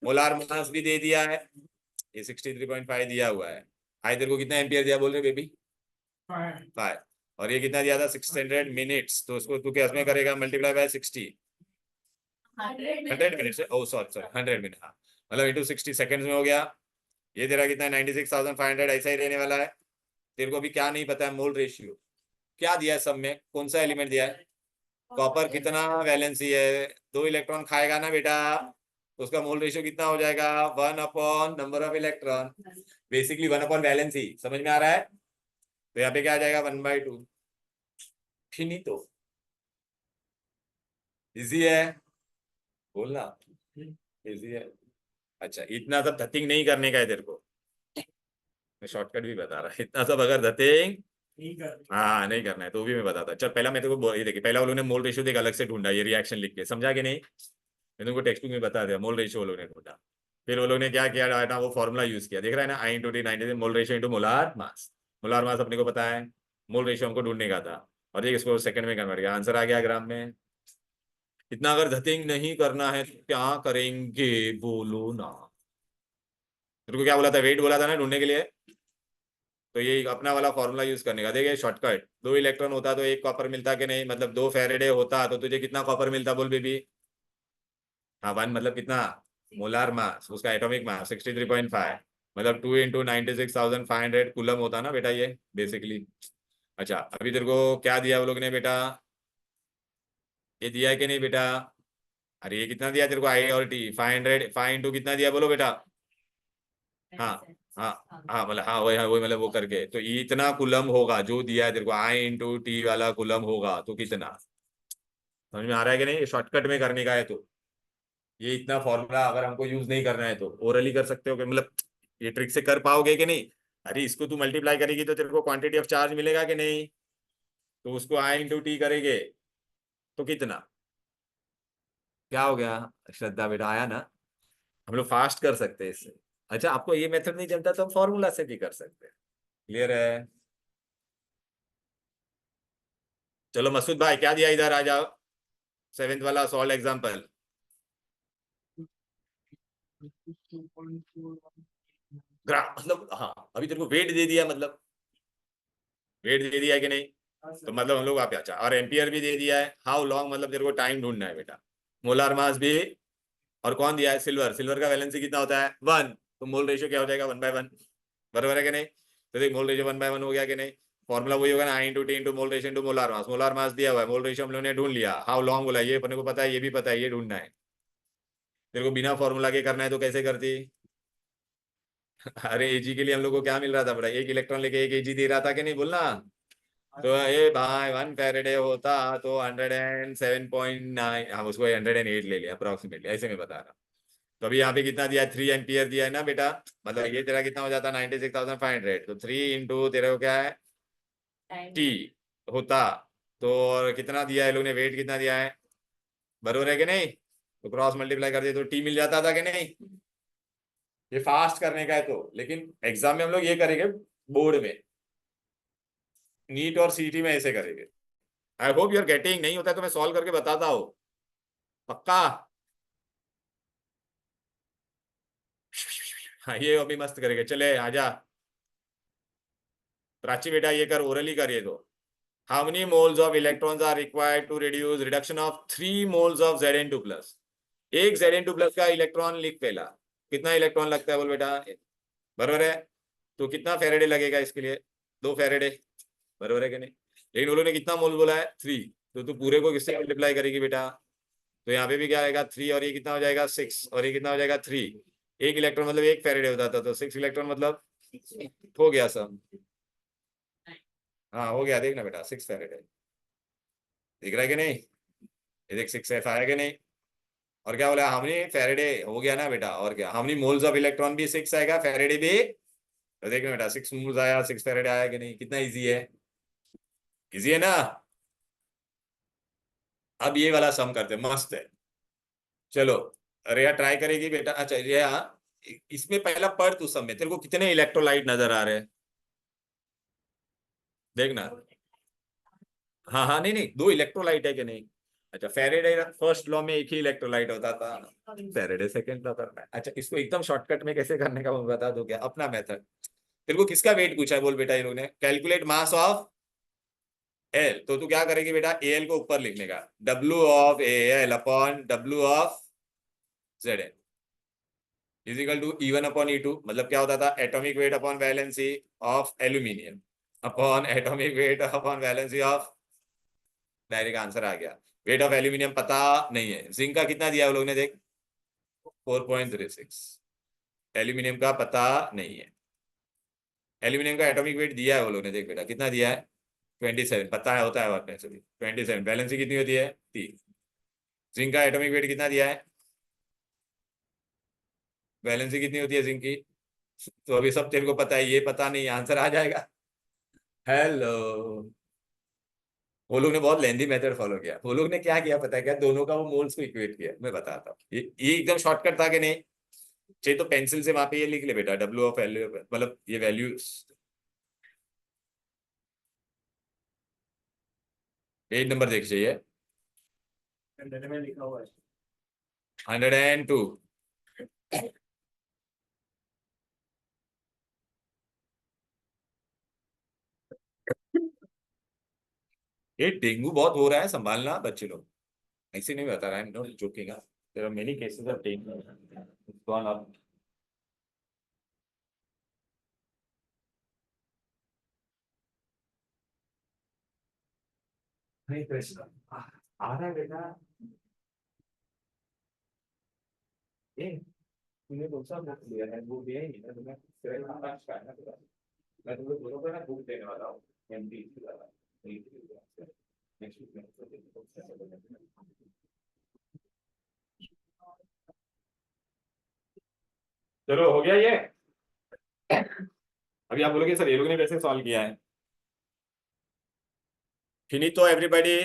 मोलार मास भी दे दिया है, ये 63.5 दिया हुआ है। आई तेरे को कितना एम्पियर दिया बोल रहे बेबी, 5, और ये कितना दिया था 600 मिनट्स, तो उसको तू कैसे में करेगा, multiply by 60, 100 minutes, oh sorry sorry 100 minute, हाँ मतलब इंटू 60 सेकंड्स में हो गया। ये तेरा कितना है 96,500, ऐसा ही रहने वाला है। तेरे को भी क्या नहीं पता है, मोल रेशियो क्या दिया है, सब में कौन सा एलिमेंट दिया है, कॉपर कितना वैलेंसी है, 2 इलेक्ट्रॉन खाएगा ना बेटा, तो उसका मोल रेशियो कितना हो जाएगा, 1 upon number of electron, basically 1 upon valency, समझ में आ रहा है। तो यहाँ पे क्या आ जाएगा 1/2, फिनितो, इजी है, बोलना इजी है। अच्छा इतना सब धतिंग नहीं करने का है तेरे को, मैं शॉर्टकट भी बता रहा, इतना सब अगर धतिंग हाँ नहीं करना है तो भी मैं बताता, चल पहला मैं तेरे को ये देखिए, पहला वो लोगों ने मोल रेशियो देख अलग से ढूंढा, ये रिएक्शन लिख के, समझा कि नहीं, मैं तुमको टेक्स्ट बुक में बता दिया, मोल रेशियो वो लोगों ने ढूंढा। फिर वो लोग ने क्या किया ना, वो फॉर्मूला यूज किया, देख रहा है ना, I into T 90, mole ratio into molar mass, molar mass अपने को पता है, मोल रेशियो हमको ढूंढने का था, और ये इसको सेकंड में कन्वर्ट किया, आंसर आ गया ग्राम में। इतना अगर धतिंग नहीं करना है तो क्या करेंगे बोलो ना, तेरे को क्या बोला था, वेट बोला था ना ढूंढने के लिए, तो ये अपना वाला फॉर्मूला यूज करने का, देखिए शॉर्टकट, 2 इलेक्ट्रॉन होता तो 1 कॉपर मिलता कि नहीं, मतलब 2 फेरेडे होता तो तुझे कितना कॉपर मिलता बोल बेबी, हाँ 1 मतलब कितना, मोलार मास, उसका एटॉमिक मास 63.5, मतलब 2 इंटू 96,500 कूलम होता ना बेटा ये बेसिकली। अच्छा अभी तेरे को क्या दिया वो लोग ने बेटा, ये दिया है कि नहीं बेटा, अरे ये कितना दिया तेरे को, आई और टी 500, 5 इंटू कितना दिया बोलो बेटा, हाँ हाँ हाँ मतलब हाँ वही मतलब वो करके, तो ये इतना कुलम होगा जो दिया है तेरे को, आई इंटू टी वाला कुलम होगा तो कितना, समझ में आ रहा है कि नहीं, शॉर्टकट में करने का है तो, ये इतना फॉर्मूला अगर हमको यूज नहीं करना है तो ओरली कर सकते हो कि मतलब ये ट्रिक से कर पाओगे कि नहीं। अरे इसको तू मल्टीप्लाई करेगी तो तेरे को क्वांटिटी ऑफ चार्ज मिलेगा कि नहीं, तो उसको आई इंटू टी करेंगे तो कितना, क्या हो गया, श्रद्धा बेटा आया ना, हम लोग फास्ट कर सकते हैं इससे। अच्छा आपको ये मेथड नहीं जमता तो हम फॉर्मूला से भी कर सकते हैं, क्लियर है। चलो मसूद भाई क्या दिया, इधर आ जाओ, 7th वाला सॉल्व एग्जांपल। ग्राफ मतलब हाँ, अभी तेरे को वेट दे दिया, मतलब वेट दे दिया है कि नहीं, तो मतलब हम लोग आप अच्छा, और एम्पियर भी दे दिया है, हाउ लॉन्ग मतलब तेरे को टाइम ढूंढना है बेटा, मोलार मास भी, और कौन दिया है, सिल्वर, सिल्वर का वैलेंसी कितना होता है 1, तो मोल रेशियो क्या हो जाएगा 1/1, बराबर है कि नहीं, तो देख मोल रेशियो 1/1 हो गया कि नहीं, फॉर्मूला वही होगा ना, I into T into mole ratio into molar mass दिया हुआ है, मोल रेशियो हम लोगों ने ढूंढ लिया, हाउ लॉन्ग बोला ये अपने को पता है, ये भी पता है, ये ढूंढना है, तेरे को बिना फॉर्मूला के करना है तो कैसे करती अरे एजी के लिए हम लोग को क्या मिल रहा था बड़ा, 1 इलेक्ट्रॉन लेके 1 एजी दे रहा था कि नहीं बोलना, तो ये भाई 1 फेरेडे होता तो 107.9, हम उसको 108 ले लिया अप्रोक्सीमेटली, ऐसे में बता रहा। तो अभी यहाँ पे कितना दिया है, 3 एम्पियर दिया है ना बेटा, मतलब ये तेरा कितना हो जाता है 96,500, तो 3 इंटू तेरे को क्या है टी होता, तो और कितना दिया है लोग ने, वेट कितना दिया है, बरोबर है कि नहीं, तो क्रॉस मल्टीप्लाई कर दिए तो टी मिल जाता था कि नहीं। ये फास्ट करने का है तो, लेकिन एग्जाम में हम लोग ये करेंगे, बोर्ड में, नीट और सीटी में ऐसे करेंगे। I hope you are getting, नहीं होता है तो मैं सॉल्व करके बताता हूँ, पक्का। हाँ ये अभी मस्त करेंगे, चले आजा प्राची बेटा, ये कर ओरली कर ये तो, how many moles of electrons are required to reduce reduction of 3 moles of Zn2 plus? एक Zn2 plus का इलेक्ट्रॉन लिख पहला, कितना इलेक्ट्रॉन लगता है बोल बेटा, बरोबर है? तो कितना फेरेडे लगेगा इसके लिए? 2 फेरेडे, बरोबर है कि नहीं? लेकिन उन्होंने कितना मोल बोला है? 3, तो तू पूरे को किससे मल्टीप्लाई करेगी बेटा? तो यहाँ पे भी क्या आएगा? 3, और ये कितना हो जाएगा? 6, और ये कितना हो जाएगा? 3। एक इलेक्ट्रॉन मतलब 1 फेरेडे होता था, तो 6 इलेक्ट्रॉन मतलब हो गया सब। हाँ हो गया, देखना बेटा 6 फेरेडे दिख रहा है कि नहीं? ये देख 6F आया कि नहीं? और क्या बोला हमने? फेरेडे हो गया ना बेटा, और क्या हमने मोल्स ऑफ इलेक्ट्रॉन भी 6 आएगा, फेरेडे भी, तो देखना बेटा 6 मोल्स आया, 6 फेरेडे आया कि नहीं? कितना इजी है, इजी है ना? अब ये वाला सम करते, मस्त है। चलो रेया ट्राई करेगी बेटा। अच्छा रेया, इसमें पहला पढ़ तू सम में, तेरे को कितने इलेक्ट्रोलाइट नजर आ रहे हैं? देखना। हाँ हाँ, नहीं नहीं, 2 इलेक्ट्रोलाइट है कि नहीं? अच्छा, फेरेडे फर्स्ट लॉ में एक ही इलेक्ट्रोलाइट होता था, फेरेडे सेकंड लॉ करना है। अच्छा, इसको एकदम शॉर्टकट में कैसे करने का मैं बता दो क्या, अपना मेथड। तेरे को किसका वेट पूछा है बोल बेटा ये लोग ने? कैलकुलेट मास ऑफ एल, तो तू क्या करेगी बेटा? एल को ऊपर लिखने का, W of L upon W of Z N is equal to E1 upon E2, मतलब क्या होता था? Atomic weight upon valency of aluminium upon atomic weight upon valency of, direct answer आ गया। वेट ऑफ एल्यूमिनियम पता नहीं है, zinc का कितना दिया है वो लोग ने? देख 4.36, एल्यूमिनियम का पता नहीं है। एल्यूमिनियम का एटॉमिक वेट दिया है वो लोग ने, देख बेटा कितना दिया है? 27, पता है, होता है बात में सभी। 27, वैलेंसी कितनी होती है? 3। जिंक का एटॉमिक वेट कितना दिया है? वैलेंसी कितनी होती है जिंक की? तो अभी सब तेरे को पता है, ये पता नहीं, आंसर आ जाएगा। हेलो, वो लोग ने बहुत लेंदी मेथड फॉलो किया। वो लोग ने क्या किया पता है क्या? दोनों का वो मोल्स को इक्वेट किया। मैं बताता हूँ, ये एकदम शॉर्टकट था कि नहीं? चाहिए तो पेंसिल से वहां पे ये लिख ले बेटा, डब्ल्यू ऑफ वैल्यू, मतलब ये वैल्यू पेज नंबर देख चाहिए, में लिखा हुआ है 102। ये डेंगू बहुत हो रहा है, संभालना बच्चे लोग। ऐसे नहीं बता रहा है, not joking. There are many cases of dengue gone up. नहीं कृष्ण आ रहा है बेटा। ये तूने कौन सा बुक लिया है? वो दिया ही नहीं ना तुम्हें, तेरे नाम का है ना पूरा। मैं तुमको दोनों को ना बुक देने वाला हूँ, एमडी वाला। नेक्स्ट वीक में चलो हो गया ये। अभी आप बोलोगे सर ये लोग ने कैसे सॉल्व किया है? फिनितो एवरीबॉडी।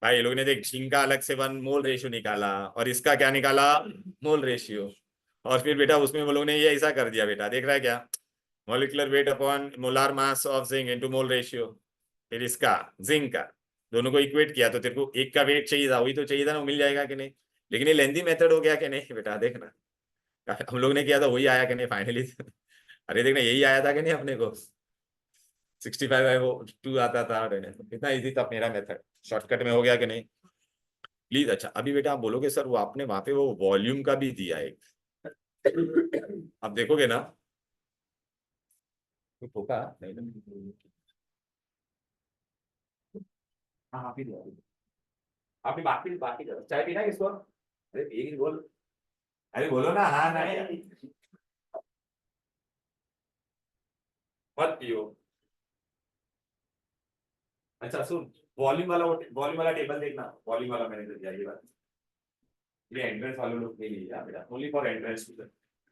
भाई ये लोग ने देख झिंक का अलग से 1 मोल रेशियो निकाला, और इसका क्या निकाला? Mole ratio. और फिर बेटा उसमें वो लोग ने ये ऐसा कर दिया बेटा, देख रहा है क्या? Molecular weight upon molar mass of zinc into mole ratio. फिर इसका जिंक का दोनों को इक्वेट किया, तो तेरे को एक का वेट चाहिए था, वही तो चाहिए था ना, वो मिल जाएगा कि नहीं? लेकिन ये लेंदी मेथड हो गया कि नहीं बेटा? देखना हम लोग ने किया था वही आया कि नहीं फाइनली? अरे देखना यही आया था कि नहीं अपने को? 65 है वो 2 आता था, इतना इजी था मेरा मेथड, शॉर्टकट में हो गया कि नहीं? प्लीज। अच्छा अभी बेटा आप बोलोगे सर वो आपने वहां पे वो वॉल्यूम का भी दिया है आप देखोगे ना? तो ठोका नहीं ना? हाँ आप ही दो, आपने बाकी बाकी चाय पीना है किसको? अरे एक ही बोल, अरे बोलो ना, हाँ नहीं मत पियो। अच्छा सुन, वॉल्यूम वाला टेबल देखना, वॉल्यूम वाला मैंने तो दिया ये बात। ये एंट्रेंस वाले लोग नहीं लिया बेटा, ओनली फॉर एंट्रेंस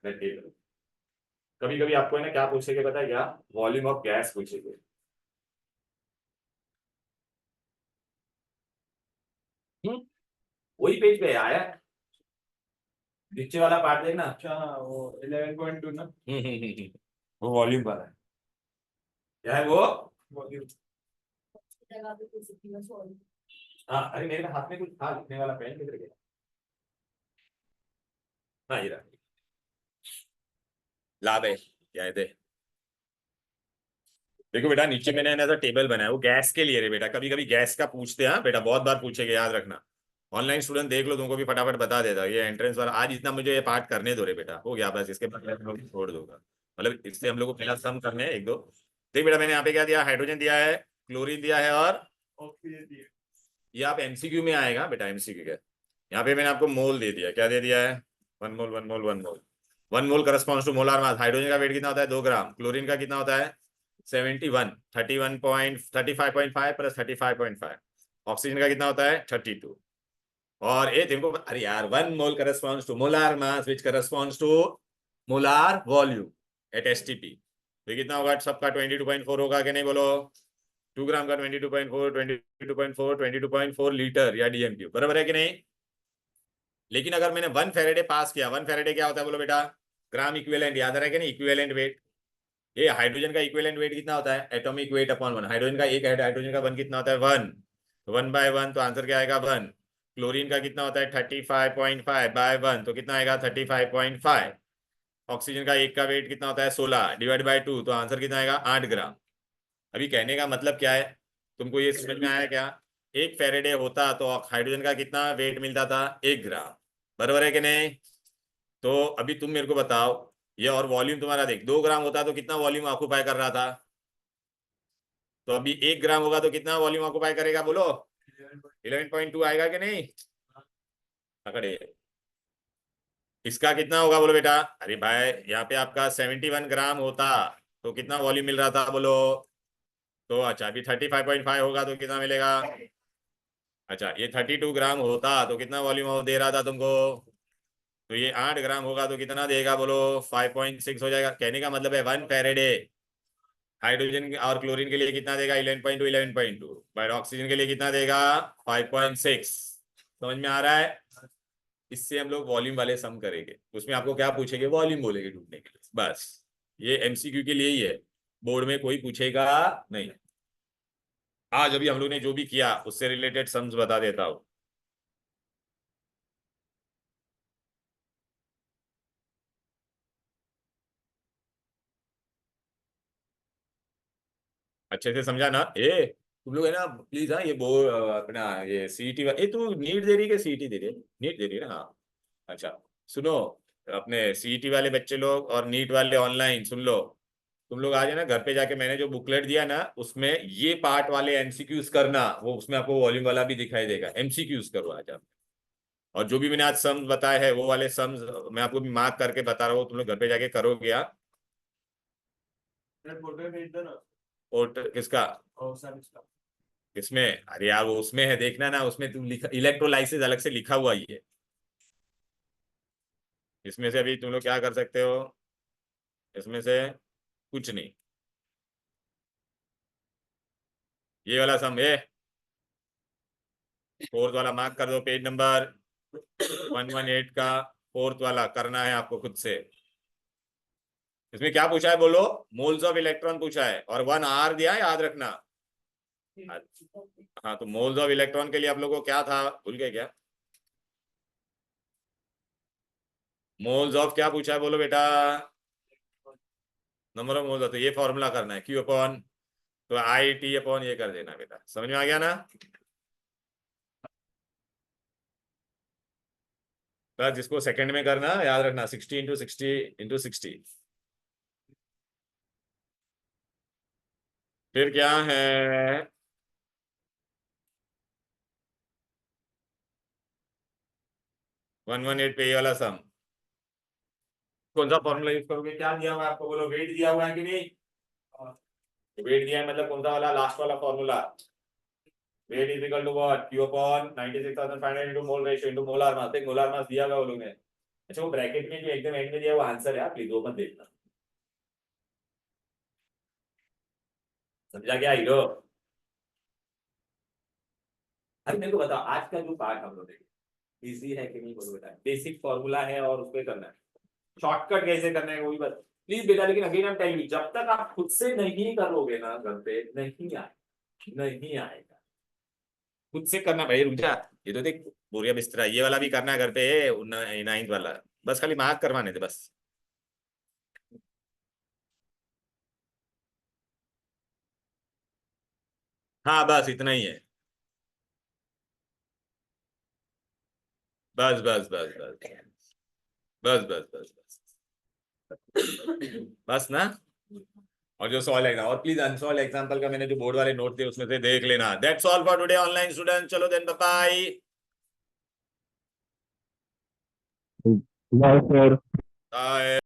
टेबल। कभी कभी आपको है ना क्या पूछेगा पता है क्या? वॉल्यूम ऑफ गैस पूछेगा। वही पेज पे आया है, नीचे वाला पार्ट देखना। अच्छा वो 11.2 ना वो वॉल्यूम वाला है, क्या है वो? वॉल्यूम लगा के कुछ दिया सॉरी। हाँ अरे मेरे हाथ में कुछ था लिखने वाला, पेन किधर गया? हाँ ये रहा, ला बे। क्या है दे देखो बेटा, नीचे मैंने ऐसा टेबल बनाया, वो गैस के लिए रे बेटा, कभी कभी गैस का पूछते हैं हाँ बेटा, बहुत बार पूछेगा, याद रखना। ऑनलाइन स्टूडेंट देख लो, तुमको भी फटाफट बता देता ये एंट्रेंस वाला। आज इतना मुझे ये पार्ट करने दो रे बेटा, हो गया बस, इसके बाद मैं तुम लोग को छोड़ दूंगा। मतलब इससे हम लोग को पहला सम करने हैं एक दो। देख बेटा, मैंने यहाँ पे क्या दिया, हाइड्रोजन दिया है, क्लोरीन दिया है, और ऑक्सीजन दिए। ये आप एमसीक्यू में आएगा बेटा, एमसीक्यू का। यहाँ पे मैंने आपको मोल दे दिया, क्या दे दिया है, 1 mole 1 mole 1 mole. 1 mole corresponds to molar mass. Hydrogen का वेट कितना होता है, 2 ग्राम। क्लोरीन का कितना होता है, 71, 35.5 प्लस 35.5। ऑक्सीजन का कितना होता है, 32। और ये देखो, अरे यार, 1 mole corresponds to molar mass which corresponds to molar volume at STP. तो कितना होगा सबका, 22.4 होगा कि नहीं बोलो। 2 ग्राम का 22.4, 22.4, 22.4 लीटर या डीएमक्यू, बराबर है कि नहीं। लेकिन अगर मैंने 1 फेरेडे पास किया, 1 फेरेडे क्या होता है बोलो बेटा, ग्राम इक्विवेलेंट, याद रहा है कि नहीं, इक्विवेलेंट वेट। ये हाइड्रोजन का इक्विवेलेंट वेट कितना होता है, एटॉमिक वेट अपॉन 1। हाइड्रोजन का एक हाइड्रोजन का 1 कितना होता है, 1। 1/1, तो आंसर क्या आएगा, 1। क्लोरीन का कितना होता है, 35.5/1, तो कितना आएगा, 35.5। ऑक्सीजन का एक का वेट कितना होता है, 16 डिवाइड बाई 2, तो आंसर कितना आएगा, 8 ग्राम। अभी कहने का मतलब क्या है, तुमको ये समझ में आया क्या, 1 फेरेडे होता तो हाइड्रोजन का कितना वेट मिलता था, 1 ग्राम, बराबर है कि नहीं। तो अभी तुम मेरे को बताओ, ये और वॉल्यूम तुम्हारा देख, 2 ग्राम होता तो कितना वॉल्यूम ऑक्यूपाई कर रहा था, तो अभी 1 ग्राम होगा तो कितना वॉल्यूम ऑक्यूपाई करेगा बोलो, 11.2 आएगा कि नहीं। पकड़े, इसका कितना होगा बोलो बेटा, अरे भाई यहाँ पे आपका 71 ग्राम होता तो कितना वॉल्यूम मिल रहा था बोलो। तो अच्छा, अभी 35.5 होगा तो कितना मिलेगा, अच्छा ये 32 ग्राम होता तो कितना वॉल्यूम दे रहा था तुमको, तो ये 8 ग्राम होगा तो कितना देगा बोलो, 5.6 हो जाएगा। कहने का मतलब है 1 फेरेडे हाइड्रोजन और क्लोरीन के लिए कितना देगा, 11.2 11.2, बट ऑक्सीजन के लिए कितना देगा, 5.6। समझ में आ रहा है। इससे हम लोग वॉल्यूम वाले सम करेंगे, उसमें आपको क्या पूछेंगे, वॉल्यूम बोलेंगे ढूंढने के लिए, बस। ये एमसीक्यू के लिए ही है, बोर्ड में कोई पूछेगा नहीं। आज अभी हम लोग ने जो भी किया उससे रिलेटेड सम्स बता देता हूं। अच्छे से समझा ना, तुम लोग है ना प्लीज, हाँ ये अपना ये सीईटी, ये तू नीट दे रही है कि सीईटी दे रही है, नीट दे रही है ना, हाँ। अच्छा सुनो, अपने सीईटी वाले बच्चे लोग और नीट वाले ऑनलाइन सुन लो, तुम लोग आ जाना घर पे जाके, मैंने जो बुकलेट दिया ना उसमें ये पार्ट वाले एमसीक्यूज करना, वो उसमें आपको वॉल्यूम वाला भी दिखाई देगा, एमसीक्यूज करो आज आप। और जो भी मैंने आज सम्स बताए हैं वो वाले सम्स मैं आपको भी मार्क करके बता रहा हूँ, तुम लोग घर पे जाके करोगे आप। फोटो भेज दो ना। और किसका, और सर इसका। इसमें, अरे यार वो उसमें है, देखना ना, उसमें तुम लिखा इलेक्ट्रोलाइसिस अलग से लिखा हुआ ही है। इसमें से अभी तुम लोग क्या कर सकते हो, इसमें से कुछ नहीं। ये वाला सम है, फोर्थ वाला मार्क कर दो, पेज नंबर 118 का फोर्थ वाला करना है आपको खुद से। इसमें क्या पूछा है बोलो, मोल्स ऑफ इलेक्ट्रॉन पूछा है और 1 आर दिया है, याद रखना। हाँ तो मोल्स ऑफ इलेक्ट्रॉन के लिए आप लोगों को क्या था, भूल गए क्या, मोल्स ऑफ क्या पूछा है बोलो बेटा, नंबर ऑफ मोल्स, तो ये फॉर्मूला करना है, क्यू अपॉन, तो आई टी अपॉन ये कर देना बेटा, समझ में आ गया ना। बस जिसको सेकंड में करना याद रखना, 60 × 60 × 60। फिर क्या है, 118 पे ये वाला सम, कौन सा फॉर्मूला यूज करोगे, क्या दिया हुआ है आपको बोलो, वेट दिया हुआ है कि नहीं, वेट दिया है मतलब कौन सा वाला, लास्ट वाला formula, weight is equal to what, Q upon 96,500 into mole ratio into molar mass. एक मोलार मास दिया हुआ है वो लोग ने। अच्छा वो ब्रैकेट में जो एकदम एंड में दिया वो आंसर है, प्लीज वो मत देखना, समझा क्या हीरो। अभी मेरे को बताओ, आज का जो पार्ट हम लोग देखें इजी है कि नहीं बोलो बेटा, बेसिक फॉर्मूला है और उस पर करना है, शॉर्टकट कैसे करना है वो भी बस प्लीज बेटा। लेकिन again I am telling you, जब तक आप खुद से नहीं करोगे ना घर पे, नहीं आएगा। खुद से करना भाई, रुक जा, ये तो देख बोरिया बिस्तरा, ये वाला भी करना है घर पे, 9th वाला, बस खाली मार्क करवाने थे बस। हाँ बस इतना ही है, बस बस बस बस बस बस बस बस बस ना। और जो सॉल्व एग्जाम, और प्लीज अनसॉल्व एग्जाम्पल का मैंने जो बोर्ड वाले नोट थे उसमें से देख लेना। That's all for today online student, चलो then bye Bye, sir. Bye.